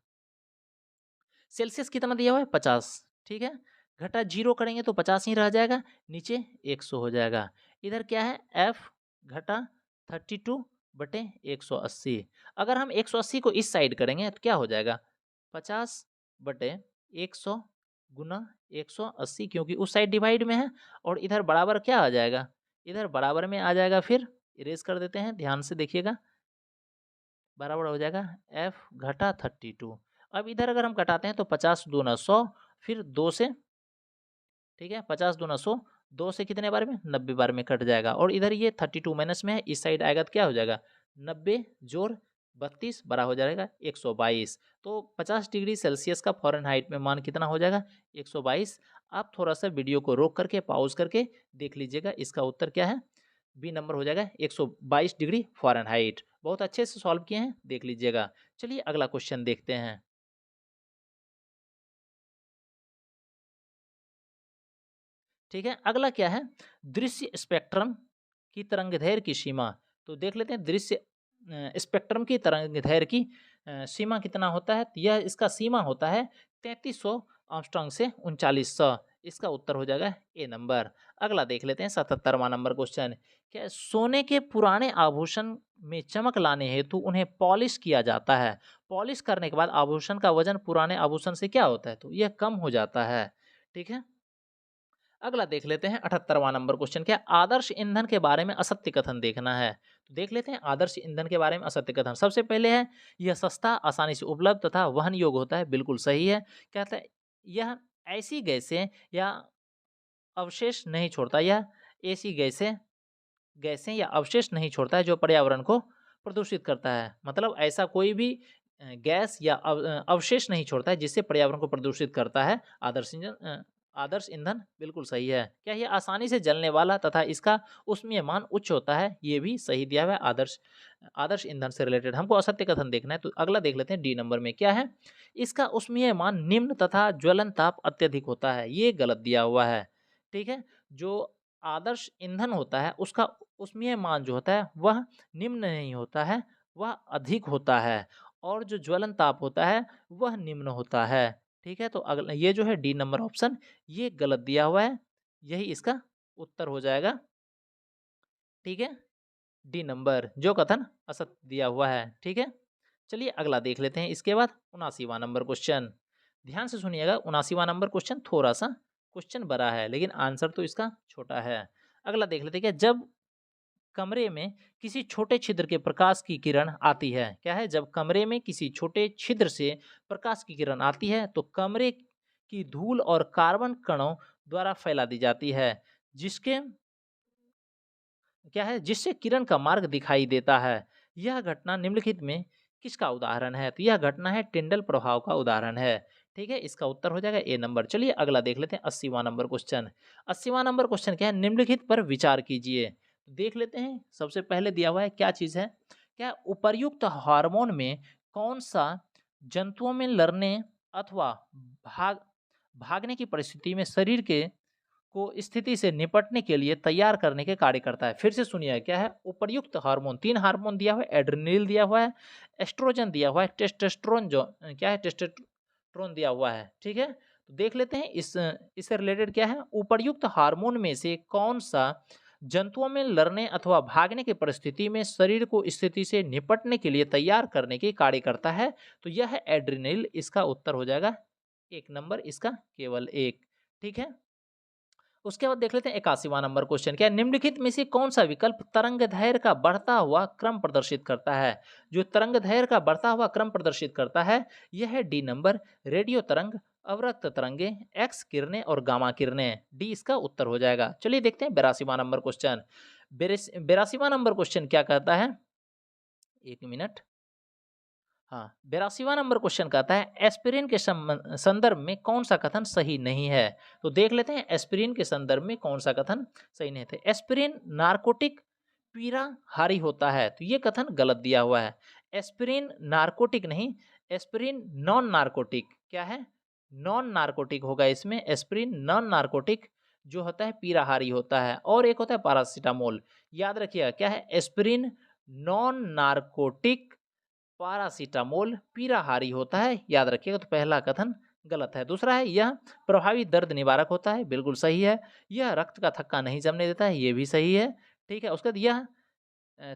सेल्सियस कितना दिया हुआ है 50, ठीक है। घटा 0 करेंगे तो 50 ही रह जाएगा, नीचे 100 हो जाएगा। इधर क्या है, F घटा 32 बटे 180। अगर हम 180 को इस साइड करेंगे तो क्या हो जाएगा, 50 बटे 100 गुना 180, क्योंकि उस साइड डिवाइड में है। और इधर बराबर क्या आ जाएगा, इधर बराबर में आ जाएगा, फिर इरेज कर देते हैं, ध्यान से देखिएगा। बराबर हो जाएगा F घटा 32। अब इधर अगर हम घटाते हैं तो 50 दूना 100, फिर 2 से, ठीक है, 50 दूना 100, 2 से कितने बार में, 90 बार में कट जाएगा। और इधर ये 32 माइनस में है, इस साइड आएगा तो क्या हो जाएगा, 90 जोड़ 32 बड़ा हो जाएगा 122। तो 50 डिग्री सेल्सियस का फ़ारेनहाइट में मान कितना हो जाएगा, 122। आप थोड़ा सा वीडियो को रोक करके पॉज करके देख लीजिएगा, इसका उत्तर क्या है, बी नंबर हो जाएगा 122 डिग्री फ़ारेनहाइट। बहुत अच्छे से सॉल्व किए हैं, देख लीजिएगा। चलिए अगला क्वेश्चन देखते हैं, ठीक है। अगला क्या है, दृश्य स्पेक्ट्रम की तरंगदैर्घ्य की सीमा। तो देख लेते हैं दृश्य स्पेक्ट्रम की तरंगदैर्घ्य की सीमा कितना होता है। तो यह इसका सीमा होता है 3300 एंगस्ट्रॉम से 3900, इसका उत्तर हो जाएगा ए नंबर। अगला देख लेते हैं 77वां नंबर क्वेश्चन, क्या है? सोने के पुराने आभूषण में चमक लाने हेतु उन्हें पॉलिश किया जाता है। पॉलिश करने के बाद आभूषण का वजन पुराने आभूषण से क्या होता है, तो यह कम हो जाता है, ठीक है। अगला देख लेते हैं 78वां नंबर क्वेश्चन, क्या आदर्श ईंधन के बारे में असत्य कथन देखना है। तो देख लेते हैं आदर्श ईंधन के बारे में असत्य कथन। सबसे पहले है, यह सस्ता, आसानी से उपलब्ध तथा वहन योग्य होता है, बिल्कुल सही है। कहता है यह ऐसी गैसें या अवशेष नहीं छोड़ता, यह ऐसी गैसें गैसें या अवशेष नहीं छोड़ता है जो पर्यावरण को प्रदूषित करता है। मतलब ऐसा कोई भी गैस या अवशेष नहीं छोड़ता है जिससे पर्यावरण को प्रदूषित करता है आदर्श ईंधन। आदर्श ईंधन बिल्कुल सही है। क्या ये आसानी से जलने वाला तथा इसका ऊष्मीय मान उच्च होता है? ये भी सही दिया हुआ है। आदर्श आदर्श ईंधन से रिलेटेड हमको असत्य कथन देखना है, तो अगला देख लेते हैं डी नंबर में क्या है। इसका ऊष्मीय मान निम्न तथा ज्वलन ताप अत्यधिक होता है, ये गलत दिया हुआ है। ठीक है, जो आदर्श ईंधन होता है उसका ऊष्मीय मान जो होता है वह निम्न नहीं होता है, वह अधिक होता है, और जो ज्वलन ताप होता है वह निम्न होता है। ठीक है, तो अगला ये जो है डी नंबर ऑप्शन ये गलत दिया हुआ है, यही इसका उत्तर हो जाएगा। ठीक है, डी नंबर जो कथन असत्य दिया हुआ है। ठीक है, चलिए अगला देख लेते हैं। इसके बाद 79वां नंबर क्वेश्चन, ध्यान से सुनिएगा। 79वां नंबर क्वेश्चन थोड़ा सा क्वेश्चन बड़ा है लेकिन आंसर तो इसका छोटा है। अगला देख लेते हैं कि जब कमरे में किसी छोटे छिद्र के प्रकाश की किरण आती है, क्या है, जब कमरे में किसी छोटे छिद्र से प्रकाश की किरण आती है तो कमरे की धूल और कार्बन कणों द्वारा फैला दी जाती है, जिसके क्या है, जिससे किरण का मार्ग दिखाई देता है। यह घटना निम्नलिखित में किसका उदाहरण है? तो यह घटना है टिंडल प्रभाव का उदाहरण है। ठीक है, इसका उत्तर हो जाएगा ए नंबर। चलिए अगला देख लेते हैं 80वां नंबर क्वेश्चन। 80वां नंबर क्वेश्चन क्या है, निम्नलिखित पर विचार कीजिए। देख लेते हैं, सबसे पहले दिया हुआ है क्या चीज है, क्या उपर्युक्त हार्मोन में कौन सा जंतुओं में लड़ने अथवा भाग भागने की परिस्थिति में शरीर के को स्थिति से निपटने के लिए तैयार करने के कार्य करता है? फिर से सुनिए, क्या है, उपर्युक्त हार्मोन, 3 हार्मोन दिया हुआ है, एड्रेनल दिया हुआ है, एस्ट्रोजन दिया हुआ है, टेस्टोस्टेरोन जो क्या है, टेस्टोस्टेरोन दिया हुआ है। ठीक है, तो देख लेते हैं इससे रिलेटेड क्या है। उपर्युक्त हार्मोन में से कौन सा जंतुओं में लड़ने अथवा भागने की परिस्थिति में शरीर को स्थिति से निपटने के लिए तैयार करने के कार्य करता है? तो यह है एड्रेनल, इसका उत्तर हो जाएगा 1 नंबर, इसका केवल 1। ठीक है, उसके बाद देख लेते हैं 81वां नंबर क्वेश्चन, क्या निम्नलिखित में से कौन सा विकल्प तरंग दैर्घ्य का बढ़ता हुआ क्रम प्रदर्शित करता है? जो तरंग दैर्घ्य का बढ़ता हुआ क्रम प्रदर्शित करता है यह है डी नंबर, रेडियो तरंग, अवरक्त तरंगे, एक्स किरणें और गामा किरणें। डी इसका उत्तर हो जाएगा। चलिए देखते हैं 82वां नंबर क्वेश्चन। 82वां नंबर क्वेश्चन क्या कहता है, एक मिनट। हाँ, 82वां नंबर क्वेश्चन कहता है एस्पिरिन के संदर्भ में कौन सा कथन सही नहीं है? तो देख लेते हैं एस्पिरिन के संदर्भ में कौन सा कथन सही नहीं थे। एस्पिरिन नारकोटिक पीड़ाहारी होता है, तो ये कथन गलत दिया हुआ है। एस्पिरिन नारकोटिक नहीं, एस्पिरिन नॉन नारकोटिक, क्या है, नॉन नारकोटिक होगा इसमें। एस्पिरिन नॉन नारकोटिक जो होता है पीड़ाहारी होता है, और एक होता है पैरासीटामोल। याद रखिएगा, क्या है, एस्पिरिन नॉन नारकोटिक, पैरासीटामोल पीड़ाहारी होता है, याद रखिएगा। तो पहला कथन गलत है। दूसरा है यह प्रभावी दर्द निवारक होता है, बिल्कुल सही है। यह रक्त का थक्का नहीं जमने देता है, ये भी सही है। ठीक है, उसके बाद यह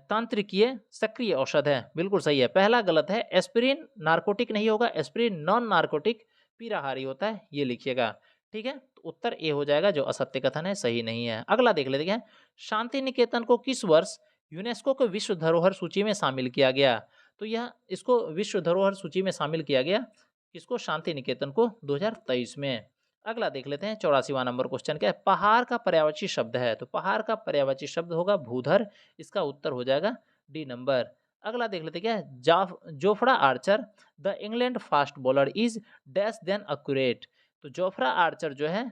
तांत्रिकीय सक्रिय औषध है, बिल्कुल सही है। पहला गलत है, एस्पिरिन नारकोटिक नहीं होगा, एस्पिरिन नॉन नारकोटिक पीड़ाहारी होता है, ये लिखिएगा। ठीक है, तो उत्तर ए हो जाएगा, जो असत्य कथन है, सही नहीं है। अगला देख लेते हैं, शांति निकेतन को किस वर्ष यूनेस्को को विश्व धरोहर सूची में शामिल किया गया? तो यह इसको विश्व धरोहर सूची में शामिल किया गया, किसको, शांति निकेतन को, 2023 में। अगला देख लेते हैं 84वां नंबर क्वेश्चन, क्या है, पहाड़ का पर्यायवाची शब्द है? तो पहाड़ का पर्यायवाची शब्द होगा भूधर, इसका उत्तर हो जाएगा डी नंबर। अगला देख लेते हैं, क्या है, Jofra Archer the England fast bowler is dash than accurate. तो जोफ्रा आर्चर जो है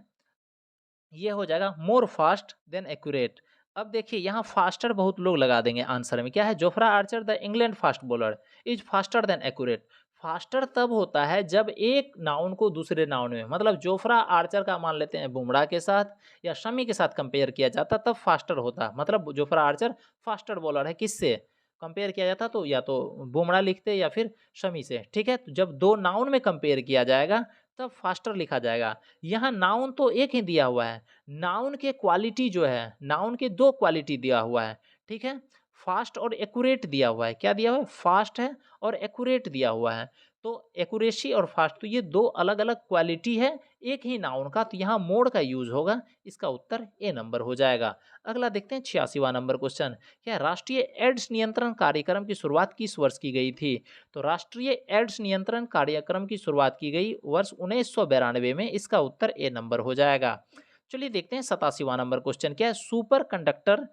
ये हो जाएगा मोर फास्ट देन एक्यूरेट। अब देखिए यहाँ फास्टर बहुत लोग लगा देंगे आंसर में, क्या है, Jofra Archer the England fast bowler is faster than accurate. Faster तब होता है जब एक नाउन को दूसरे नाउन में, मतलब जोफ्रा आर्चर का मान लेते हैं बुमराह के साथ या शमी के साथ कंपेयर किया जाता तब फास्टर होता, मतलब जोफ्रा आर्चर फास्टर बॉलर है, किससे कंपेयर किया जाता, तो या तो बुमराह लिखते या फिर शमी से। ठीक है, तो जब दो नाउन में कंपेयर किया जाएगा तब फास्टर लिखा जाएगा। यहाँ नाउन तो एक ही दिया हुआ है, नाउन के क्वालिटी जो है, नाउन के दो क्वालिटी दिया हुआ है। ठीक है, फास्ट और एक्यूरेट दिया हुआ है। क्या दिया हुआ है, फास्ट है और एक्यूरेट दिया हुआ है। तो एक्यूरेसी और फास्ट, तो ये दो अलग अलग क्वालिटी है एक ही नाउन का, तो यहाँ मोड का यूज होगा, इसका उत्तर ए नंबर हो जाएगा। अगला देखते हैं 86वां नंबर क्वेश्चन, क्या राष्ट्रीय एड्स नियंत्रण कार्यक्रम की शुरुआत किस वर्ष की गई थी? तो राष्ट्रीय एड्स नियंत्रण कार्यक्रम की शुरुआत की गई वर्ष 1992 में, इसका उत्तर ए नंबर हो जाएगा। चलिए देखते हैं 87वां नंबर क्वेश्चन, क्या है, सुपर कंडक्टर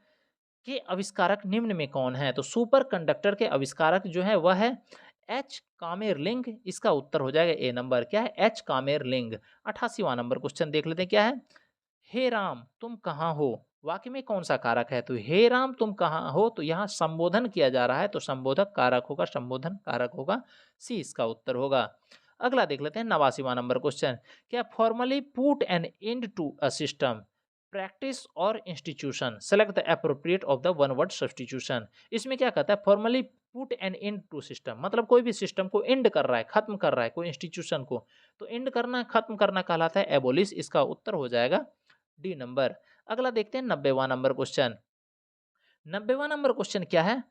के आविष्कारक निम्न में कौन है? तो सुपर कंडक्टर के आविष्कारक जो है वह है एच कामेरलिंग, इसका उत्तर हो जाएगा ए नंबर। क्या है? एच कामेरलिंग। 88वां नंबर क्वेश्चन देख लेते हैं क्या है। हे राम तुम कहाँ हो, वाक्य में कौन सा कारक है? तो हे राम तुम कहाँ हो, तो यहाँ संबोधन किया जा रहा है, तो संबोधक कारक होगा, संबोधन कारक होगा, सी इसका उत्तर होगा। अगला देख लेते हैं 89वां नंबर क्वेश्चन। क्या formally put an end to a system, practice और institution, select the appropriate of the one word substitution. इसमें क्या कहता है? Formally put an end to system, मतलब कोई भी सिस्टम को एंड कर रहा है, खत्म कर रहा है, कोई इंस्टीट्यूशन को, तो एंड करना, खत्म करना कहलाता है एबोलिश। इसका उत्तर हो जाएगा डी नंबर। अगला देखते हैं 90वां नंबर क्वेश्चन। 90वां नंबर क्वेश्चन क्या है?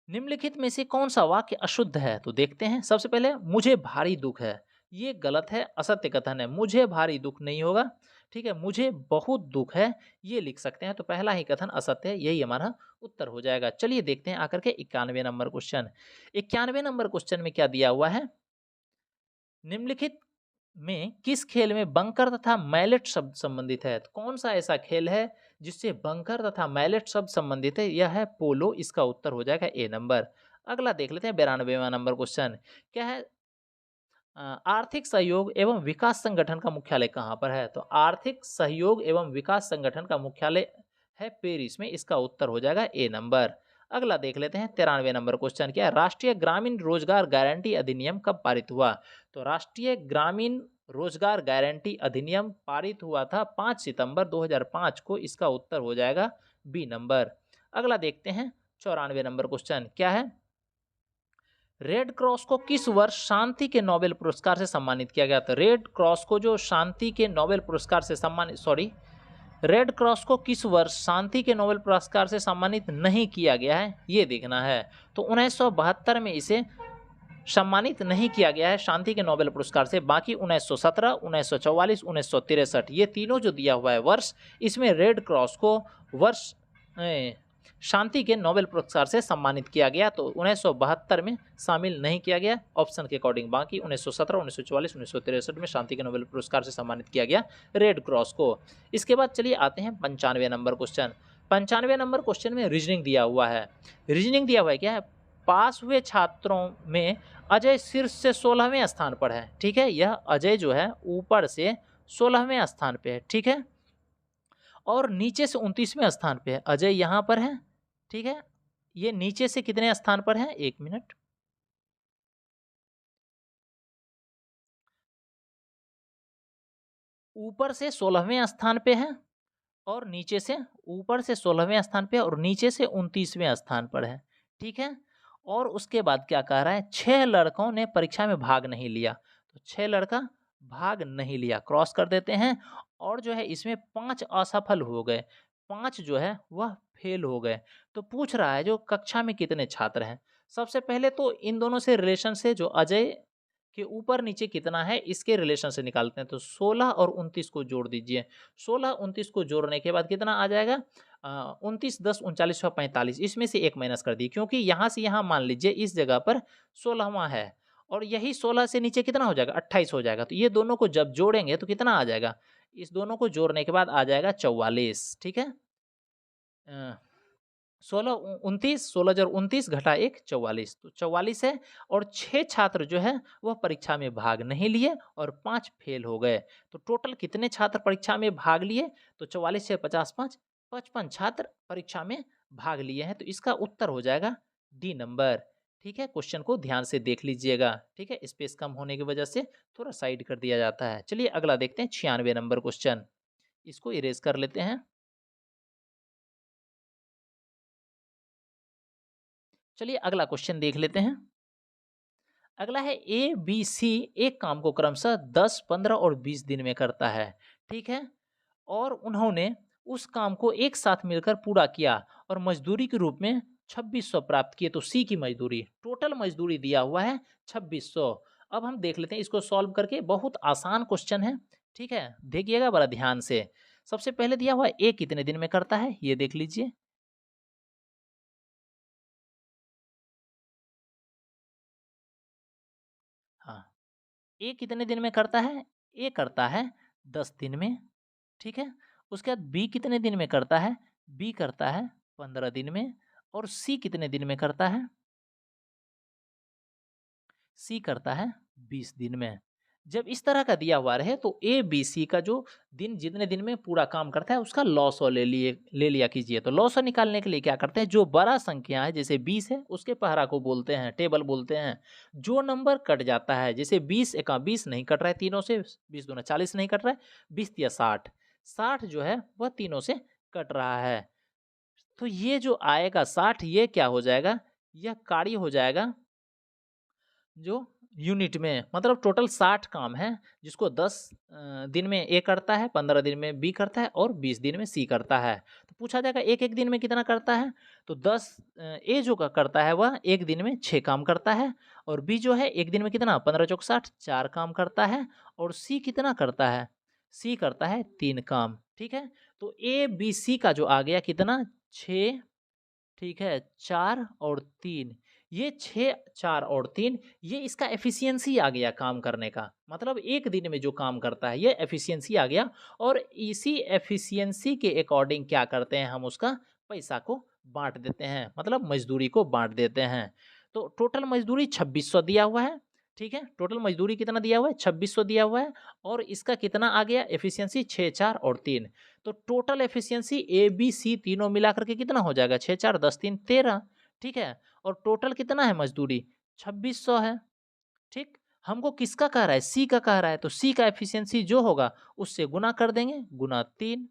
निम्नलिखित में से कौन सा वाक्य अशुद्ध है? तो देखते हैं। सबसे पहले मुझे भारी दुख है, ये गलत है, असत्य कथन है। मुझे भारी दुख नहीं होगा, ठीक है। मुझे बहुत दुख है, ये लिख सकते हैं, तो पहला ही कथन असत्य है, यही हमारा उत्तर हो जाएगा। चलिए देखते हैं आकर के 91 नंबर क्वेश्चन। 91 नंबर क्वेश्चन में क्या दिया हुआ है? निम्नलिखित में किस खेल में बंकर तथा मैलेट शब्द संबंधित है? तो कौन सा ऐसा खेल है जिससे बंकर तथा मैलेट शब्द संबंधित है? यह है पोलो। इसका उत्तर हो जाएगा ए नंबर। अगला देख लेते हैं 92वां नंबर क्वेश्चन। क्या है? आर्थिक सहयोग एवं विकास संगठन का मुख्यालय कहाँ पर है? तो आर्थिक सहयोग एवं विकास संगठन का मुख्यालय है पेरिस में। इसका उत्तर हो जाएगा ए नंबर। अगला देख लेते हैं 93 नंबर क्वेश्चन। क्या है? राष्ट्रीय ग्रामीण रोजगार गारंटी अधिनियम कब पारित हुआ? तो राष्ट्रीय ग्रामीण रोजगार गारंटी अधिनियम पारित हुआ था 5 सितंबर 2005 को। इसका उत्तर हो जाएगा बी नंबर। अगला देखते हैं 94 नंबर क्वेश्चन। क्या है? रेड क्रॉस को किस वर्ष शांति के नोबेल पुरस्कार से सम्मानित किया गया था? रेड क्रॉस को जो शांति के नोबेल पुरस्कार से सम्मानित, सॉरी, रेड क्रॉस को किस वर्ष शांति के नोबेल पुरस्कार से सम्मानित नहीं किया गया है, ये देखना है। तो 1972 में इसे सम्मानित नहीं किया गया है शांति के नोबेल पुरस्कार से। बाकी 1917, 1944, 1963, ये तीनों जो दिया हुआ है वर्ष, इसमें रेड क्रॉस को वर्ष शांति के नोबेल पुरस्कार से सम्मानित किया गया, तो 1972 में शामिल नहीं किया गया ऑप्शन के अकॉर्डिंग। बाकी 1917, 1944, 1963 में शांति के नोबेल पुरस्कार से सम्मानित किया गया रेड क्रॉस को। इसके बाद चलिए आते हैं 95 नंबर क्वेश्चन। 95 नंबर क्वेश्चन में रीजनिंग दिया हुआ है। रीजनिंग दिया हुआ है क्या है? पास हुए छात्रों में अजय शीर्ष से 16वें स्थान पर है, ठीक है। यह अजय जो है ऊपर से 16वें स्थान पे है, ठीक है, और नीचे से 29वें स्थान पे है। अजय यहाँ पर है, ठीक है। ये नीचे से कितने स्थान पर है? एक मिनट, ऊपर से 16वें स्थान पे है और नीचे से, ऊपर से 16वें स्थान पे और नीचे से 29वें स्थान पर है, ठीक है। और उसके बाद क्या कह रहा है? 6 लड़कों ने परीक्षा में भाग नहीं लिया, तो 6 लड़का भाग नहीं लिया, क्रॉस कर देते हैं। और जो है इसमें 5 असफल हो गए, 5 जो है वह फेल हो गए। तो पूछ रहा है जो कक्षा में कितने छात्र हैं। सबसे पहले तो इन दोनों से रिलेशन से, जो अजय के ऊपर नीचे कितना है इसके रिलेशन से निकालते हैं। तो 16 और 29 को जोड़ दीजिए। 16 29 को जोड़ने के बाद कितना आ जाएगा? 29 10 39 45, इसमें से एक माइनस कर दिए, क्योंकि यहाँ से यहाँ मान लीजिए इस जगह पर 16वां है और यही 16 से नीचे कितना हो जाएगा? 28 हो जाएगा। तो ये दोनों को जब जोड़ेंगे तो कितना आ जाएगा? इस दोनों को जोड़ने के बाद आ जाएगा 44, ठीक है। 16 16 जर 29 घटा 1 44, तो 44 है। और 6 छात्र जो है वह परीक्षा में भाग नहीं लिए और 5 फेल हो गए। तो टोटल कितने छात्र परीक्षा में भाग लिए? तो 44 से 50 5 55 छात्र परीक्षा में भाग लिए हैं। तो इसका उत्तर हो जाएगा डी नंबर, ठीक है। क्वेश्चन को ध्यान से देख लीजिएगा, ठीक है। स्पेस कम होने की वजह से थोड़ा साइड कर दिया जाता है। चलिए अगला देखते हैं 96 नंबर क्वेश्चन। इसको इरेज कर लेते हैं। चलिए अगला क्वेश्चन देख लेते हैं। अगला है ए बी सी एक काम को क्रमशः 10 15 और 20 दिन में करता है, ठीक है। और उन्होंने उस काम को एक साथ मिलकर पूरा किया और मजदूरी के रूप में 2600 प्राप्त किए। तो सी की मजदूरी, टोटल मजदूरी दिया हुआ है 2600। अब हम देख लेते हैं इसको सॉल्व करके। बहुत आसान क्वेश्चन है, ठीक है, देखिएगा बड़ा ध्यान से। सबसे पहले दिया हुआ है ए कितने दिन में करता है, ये देख लीजिए। हाँ, ए कितने दिन में करता है? ए करता है 10 दिन में, ठीक है। उसके बाद बी कितने दिन में करता है? बी करता है 15 दिन में। और सी कितने दिन में करता है? सी करता है 20 दिन में। जब इस तरह का दिया हुआ रहे तो ए बी सी का जो दिन जितने दिन में पूरा काम करता है उसका लॉसो ले लिया कीजिए। तो लॉसो निकालने के लिए क्या करते हैं, जो बड़ा संख्या है जैसे 20 है उसके पहरा को बोलते हैं टेबल बोलते हैं। जो नंबर कट जाता है जैसे 20 एका 20 नहीं कट रहा है तीनों से, 20 दूना 40 नहीं कट रहा है, 20 या 60, 60 जो है वह तीनों से कट रहा है। तो ये जो आएगा 60 ये क्या हो जाएगा, यह कार्य हो जाएगा जो यूनिट में, मतलब टोटल 60 काम है जिसको 10 दिन में ए करता है, 15 दिन में बी करता है और 20 दिन में सी करता है। तो पूछा जाएगा एक एक दिन में कितना करता है, तो 10 ए जो करता है वह एक दिन में 6 काम करता है, और बी जो है एक दिन में कितना 15 चौक 60 4 काम करता है, और सी कितना करता है, सी करता है 3 काम। ठीक है, तो ए बी सी का जो आ गया कितना 6, ठीक है 4 और 3, ये 6 4 और 3 ये इसका एफिशिएंसी आ गया काम करने का, मतलब एक दिन में जो काम करता है ये एफिशिएंसी आ गया। और इसी एफिशिएंसी के अकॉर्डिंग क्या करते हैं, हम उसका पैसा को बांट देते हैं, मतलब मजदूरी को बांट देते हैं। तो टोटल मजदूरी 2600 दिया हुआ है। ठीक है, टोटल मजदूरी कितना दिया हुआ है 2600 दिया हुआ है, और इसका कितना आ गया एफिशिएंसी 6 4 और 3। तो total efficiency A B C तीनों मिलाकर के कितना हो जाएगा 6 4 10 3 13। ठीक है, और टोटल कितना है मजदूरी 2600 है। ठीक, हमको किसका कह रहा है, सी का कह रहा है, तो सी का एफिशिएंसी जो होगा उससे गुना कर देंगे, गुना 3,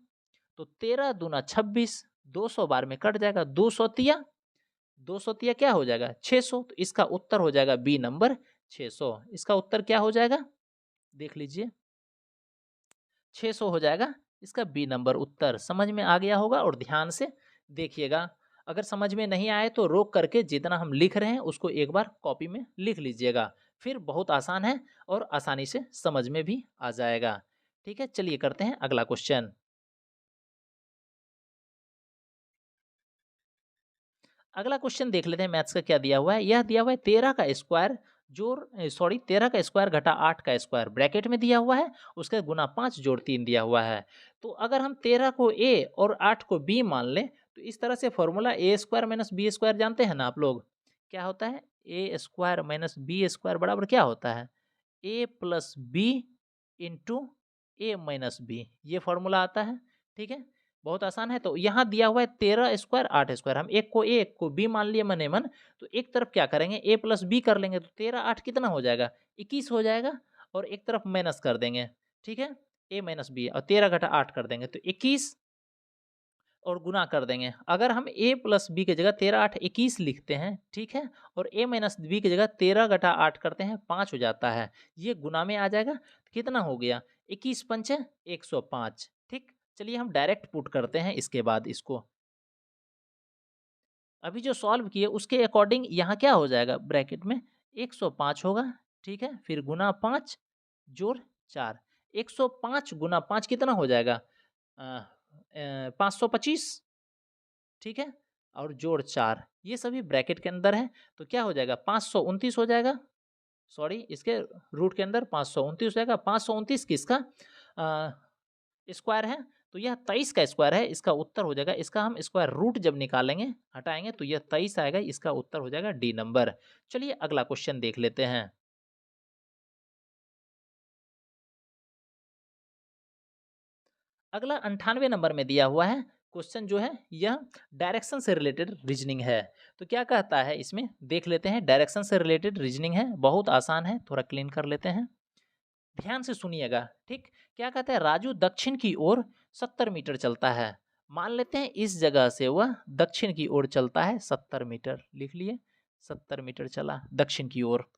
तो 13 दूना 26, 200 बार में कट जाएगा, 200 तिया क्या हो जाएगा 600। तो इसका उत्तर हो जाएगा बी नंबर 600। इसका उत्तर क्या हो जाएगा देख लीजिए, 600 हो जाएगा इसका बी नंबर उत्तर। समझ में आ गया होगा, और ध्यान से देखिएगा, अगर समझ में नहीं आए तो रोक करके जितना हम लिख रहे हैं उसको एक बार कॉपी में लिख लीजिएगा, फिर बहुत आसान है और आसानी से समझ में भी आ जाएगा। ठीक है, चलिए करते हैं अगला क्वेश्चन। अगला क्वेश्चन देख लेते हैं मैथ्स का क्या दिया हुआ है। यह दिया हुआ है 13 का स्क्वायर जोड़ 13 का स्क्वायर घटा 8 का स्क्वायर ब्रैकेट में दिया हुआ है, उसका गुना 5 जोड़ 3 दिया हुआ है। तो अगर हम 13 को ए और 8 को बी मान लें तो इस तरह से फॉर्मूला ए स्क्वायर माइनस बी स्क्वायर जानते हैं ना आप लोग, क्या होता है ए स्क्वायर माइनस बी स्क्वायर बराबर क्या होता है ए प्लस बी इंटू ए माइनस बी, ये फॉर्मूला आता है। ठीक है, बहुत आसान है। तो यहाँ दिया हुआ है 13 स्क्वायर 8 स्क्वायर, हम एक को ए एक को बी मान लिए मने मन, तो एक तरफ क्या करेंगे ए प्लस बी कर लेंगे, तो 13 8 कितना हो जाएगा 21 हो जाएगा, और एक तरफ माइनस कर देंगे। ठीक है, ए माइनस बी और 13 घटा 8 कर देंगे तो 21, और गुना कर देंगे। अगर हम a प्लस बी की जगह 13 8 21 लिखते हैं, ठीक है, और a माइनस बी की जगह 13 घटा 8 करते हैं 5 हो जाता है, ये गुना में आ जाएगा। तो कितना हो गया 21 पंचे 105। ठीक, चलिए हम डायरेक्ट पुट करते हैं इसके बाद इसको। अभी जो सॉल्व किए उसके अकॉर्डिंग यहाँ क्या हो जाएगा ब्रैकेट में 105 होगा। ठीक है, फिर गुना 5 जोड़ 4, 105 गुना 5 कितना हो जाएगा 525। ठीक है, और जोड़ 4 ये सभी ब्रैकेट के अंदर है, तो क्या हो जाएगा 529 हो जाएगा, सॉरी इसके रूट के अंदर 529 हो जाएगा। 529 किसका स्क्वायर है, तो यह 23 का स्क्वायर है, इसका उत्तर हो जाएगा, इसका हम स्क्वायर रूट जब निकालेंगे हटाएंगे तो यह 23 आएगा, इसका उत्तर हो जाएगा डी नंबर। चलिए अगला क्वेश्चन देख लेते हैं। अगला 98 नंबर में दिया हुआ है क्वेश्चन जो है यह डायरेक्शन से रिलेटेड रीजनिंग है। तो क्या कहता है इसमें देख लेते हैं, डायरेक्शन से रिलेटेड रीजनिंग है, बहुत आसान है, थोड़ा क्लीन कर लेते हैं, ध्यान से सुनिएगा। ठीक, क्या कहते हैं राजू दक्षिण की ओर 70 मीटर चलता है, मान लेते हैं इस जगह से वह दक्षिण की ओर चलता है 70 मीटर, लिख लिए 70 मीटर चला दक्षिण की ओर।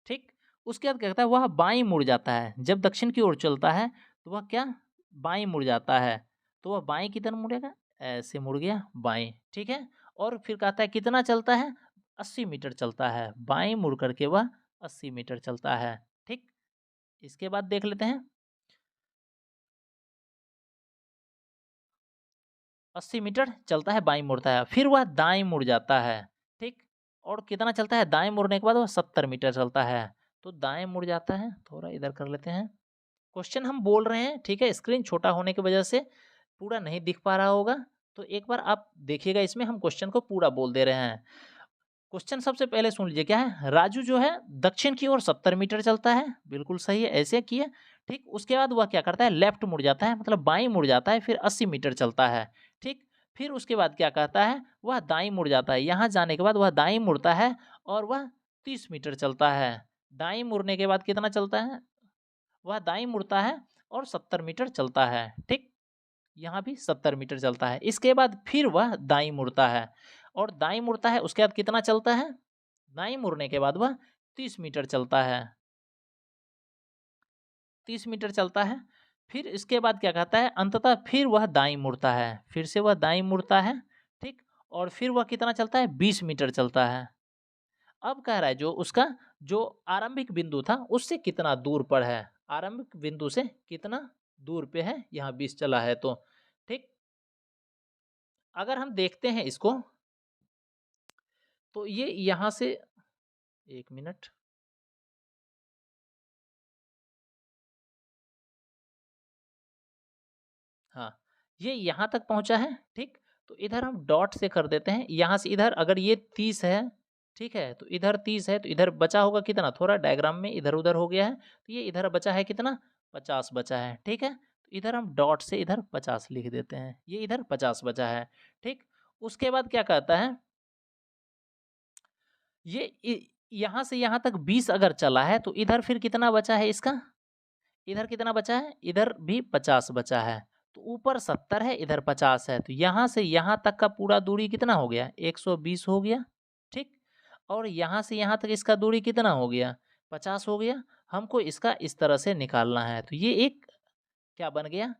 ठीक, उसके बाद क्या कहता है वह बाईं मुड़ जाता है, जब दक्षिण की ओर चलता है तो वह क्या बाईं मुड़ जाता है, तो वह बाईं की तरफ मुड़ेगा, ऐसे मुड़ गया बाईं। ठीक है, और फिर कहता है कितना चलता है 80 मीटर चलता है, बाईं मुड़ करके वह 80 मीटर चलता है। ठीक, इसके बाद देख लेते हैं 80 मीटर चलता है बाईं मुड़ता है, फिर वह दाएं मुड़ जाता है। ठीक, और कितना चलता है दाएं मुड़ने के बाद वह 70 मीटर चलता है, तो दाएं मुड़ जाता है। थोड़ा इधर कर लेते हैं, क्वेश्चन हम बोल रहे हैं, ठीक है, स्क्रीन छोटा होने की वजह से पूरा नहीं दिख पा रहा होगा, तो एक बार आप देखिएगा, इसमें हम क्वेश्चन को पूरा बोल दे रहे हैं। क्वेश्चन सबसे पहले सुन लीजिए क्या है। राजू जो है दक्षिण की ओर 70 मीटर चलता है, बिल्कुल सही है, ऐसे किए। ठीक, उसके बाद वह क्या करता है, लेफ्ट मुड़ जाता है, मतलब बाईं मुड़ जाता है, फिर 80 मीटर चलता है। ठीक, फिर उसके बाद क्या कहता है, वह दाईं मुड़ जाता है। यहाँ जाने के बाद वह दाईं मुड़ता है और वह 30 मीटर चलता है। दाईं मुड़ने के बाद कितना चलता है, वह दाईं मुड़ता है और 70 मीटर चलता है। ठीक, यहाँ भी 70 मीटर चलता है। इसके बाद फिर वह दाईं मुड़ता है और दाईं मुड़ता है, उसके बाद कितना चलता है, दाईं मुड़ने के बाद वह 30 मीटर चलता है, 30 मीटर चलता है। फिर इसके बाद क्या कहता है, अंततः फिर वह दाईं मुड़ता है, फिर से वह दाईं मुड़ता है। ठीक, और फिर वह कितना चलता है, 20 मीटर चलता है। अब कह रहा है जो उसका जो आरंभिक बिंदु था उससे कितना दूर पर है, आरंभिक बिंदु से कितना दूर पे है, यहाँ 20 चला है तो। ठीक, अगर हम देखते हैं इसको तो ये यहाँ से, एक मिनट, हाँ, ये यहाँ तक पहुँचा है। ठीक, तो इधर हम डॉट से कर देते हैं, यहाँ से इधर अगर ये 30 है, ठीक है, तो इधर 30 है, तो इधर बचा होगा कितना, थोड़ा डायग्राम में इधर उधर हो गया है, तो ये इधर बचा है कितना, 50 बचा है। ठीक है, तो इधर हम डॉट से इधर 50 लिख देते हैं, ये इधर 50 बचा है। ठीक, उसके बाद क्या कहता है, ये यहाँ से यहाँ तक 20 अगर चला है तो इधर फिर कितना बचा है इसका, इधर कितना बचा है, इधर भी 50 बचा है। तो ऊपर 70 है, इधर 50 है, तो यहाँ से यहाँ तक का पूरा दूरी कितना हो गया, 120 हो गया। ठीक, और यहाँ से यहाँ तक इसका दूरी कितना हो गया, 50 हो गया। हमको इसका इस तरह से निकालना है, तो ये एक क्या बन गया,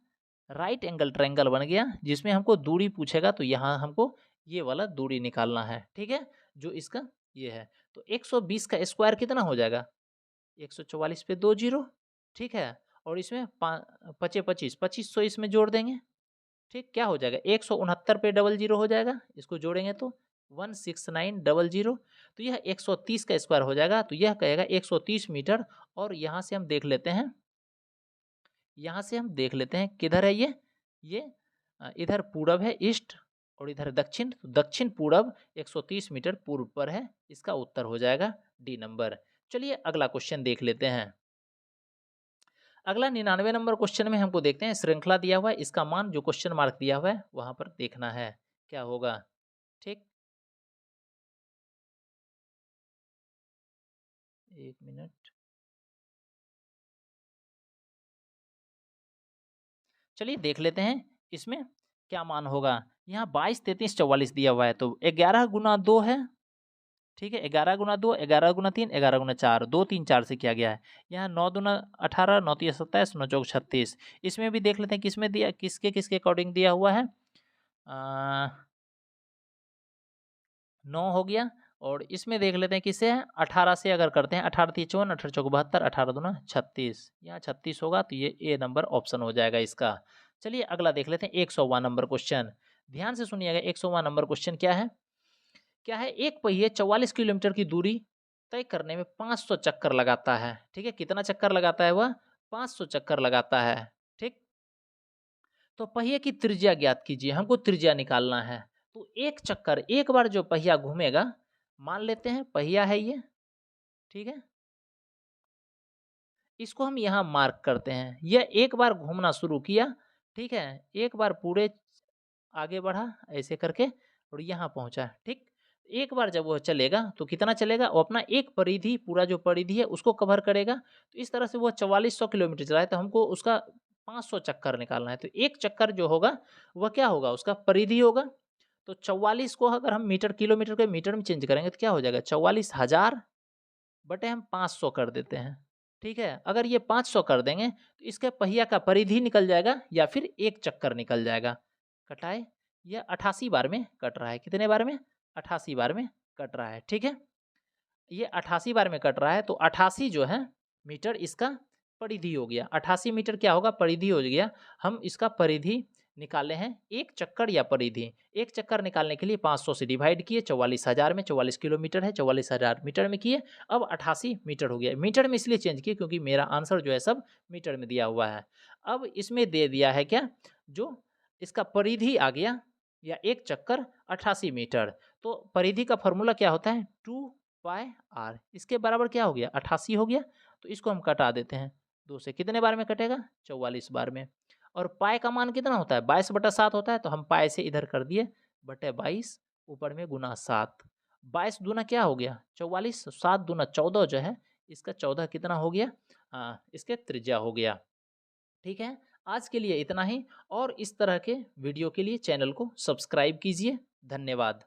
राइट एंगल ट्रायंगल बन गया, जिसमें हमको दूरी पूछेगा तो यहाँ हमको ये वाला दूरी निकालना है। ठीक है, जो इसका ये है, तो 120 का स्क्वायर कितना हो जाएगा, 144 पे 2 जीरो। ठीक है, और इसमें पचे 25, 2500 इसमें जोड़ देंगे। ठीक, क्या हो जाएगा, 169 पे डबल जीरो हो जाएगा, इसको जोड़ेंगे तो 16900। तो यह 130 का स्क्वायर हो जाएगा, तो यह कहेगा 130 मीटर। और यहाँ से हम देख लेते हैं, यहाँ से हम देख लेते हैं किधर है ये इधर पूरब है, ईस्ट, और इधर दक्षिण, तो दक्षिण पूरब 130 मीटर पूर्व पर है, इसका उत्तर हो जाएगा डी नंबर। चलिए अगला क्वेश्चन देख लेते हैं। अगला 99 नंबर क्वेश्चन में हमको देखते हैं, श्रृंखला दिया हुआ है, इसका मान जो क्वेश्चन मार्क दिया हुआ है वहां पर देखना है क्या होगा। ठीक, एक मिनट, चलिए देख लेते हैं इसमें क्या मान होगा। यहाँ 22, 33, 44 दिया हुआ है, तो 11 गुना 2 है। ठीक है, 11 गुना 2, 11 गुना 3, 11 गुना 4, 2 3 4 से किया गया है। यहाँ 9 दूना 18, 9 3 27, 9 चौक 36। इसमें भी देख लेते हैं किसमें दिया, किसके किसके अकॉर्डिंग दिया हुआ है। 9 हो गया, और इसमें देख लेते हैं किससे है, 18 से अगर करते हैं, 18 3 54, 18 चौक 72, 18 दूना 36, यहाँ 36 होगा, तो ये ए नंबर ऑप्शन हो जाएगा इसका। चलिए अगला देख लेते हैं, 100वां नंबर क्वेश्चन। ध्यान से सुनिएगा, 100वां नंबर क्वेश्चन क्या है, क्या है, एक पहिए 44 किलोमीटर की दूरी तय करने में 500 चक्कर लगाता है। ठीक है, कितना चक्कर लगाता है वह, 500 चक्कर लगाता है। ठीक, तो पहिए की त्रिज्या ज्ञात कीजिए, हमको त्रिज्या निकालना है। तो एक चक्कर, एक बार जो पहिया घूमेगा, मान लेते हैं पहिया है ये, ठीक है, इसको हम यहाँ मार्क करते हैं, यह एक बार घूमना शुरू किया। ठीक है, एक बार पूरे आगे बढ़ा ऐसे करके और यहाँ पहुँचा। ठीक, एक बार जब वह चलेगा तो कितना चलेगा, वो अपना एक परिधि, पूरा जो परिधि है उसको कवर करेगा। तो इस तरह से वो 4400 किलोमीटर चला है, तो हमको उसका 500 चक्कर निकालना है। तो एक चक्कर जो होगा वह क्या होगा, उसका परिधि होगा। तो 44 को अगर हम मीटर, किलोमीटर के मीटर में चेंज करेंगे तो क्या हो जाएगा, 44,000 बटे हम 500 कर देते हैं। ठीक है, अगर ये 500 कर देंगे तो इसके पहिया का परिधि निकल जाएगा या फिर एक चक्कर निकल जाएगा। कटाए, यह 88 बार में कट रहा है, कितने बार में, 88 बार में कट रहा है। ठीक है, ये 88 बार में कट रहा है, तो 88 जो है मीटर इसका परिधि हो गया। 88 मीटर क्या होगा, परिधि हो गया। हम इसका परिधि निकाले हैं, एक चक्कर या परिधि। एक चक्कर निकालने के लिए 500 से डिवाइड किए, 44,000 में, 44 किलोमीटर है, 44,000 मीटर में किए, अब 88 मीटर हो गया। मीटर में इसलिए चेंज किए क्योंकि मेरा आंसर जो है सब मीटर में दिया हुआ है। अब इसमें दे दिया है क्या, जो इसका परिधि आ गया या एक चक्कर 88 मीटर। तो परिधि का फॉर्मूला क्या होता है 2πr। इसके बराबर क्या हो गया 88 हो गया। तो इसको हम कटा देते हैं 2 से, कितने बार में कटेगा 44 बार में। और पाई का मान कितना होता है 22/7 होता है, तो हम पाई से इधर कर दिए बटे 22 ऊपर में गुना 7। 22 दूना क्या हो गया 44, 7 दूना 14 जो है इसका 14 कितना हो गया इसके त्रिज्या हो गया। ठीक है, आज के लिए इतना ही, और इस तरह के वीडियो के लिए चैनल को सब्सक्राइब कीजिए। धन्यवाद।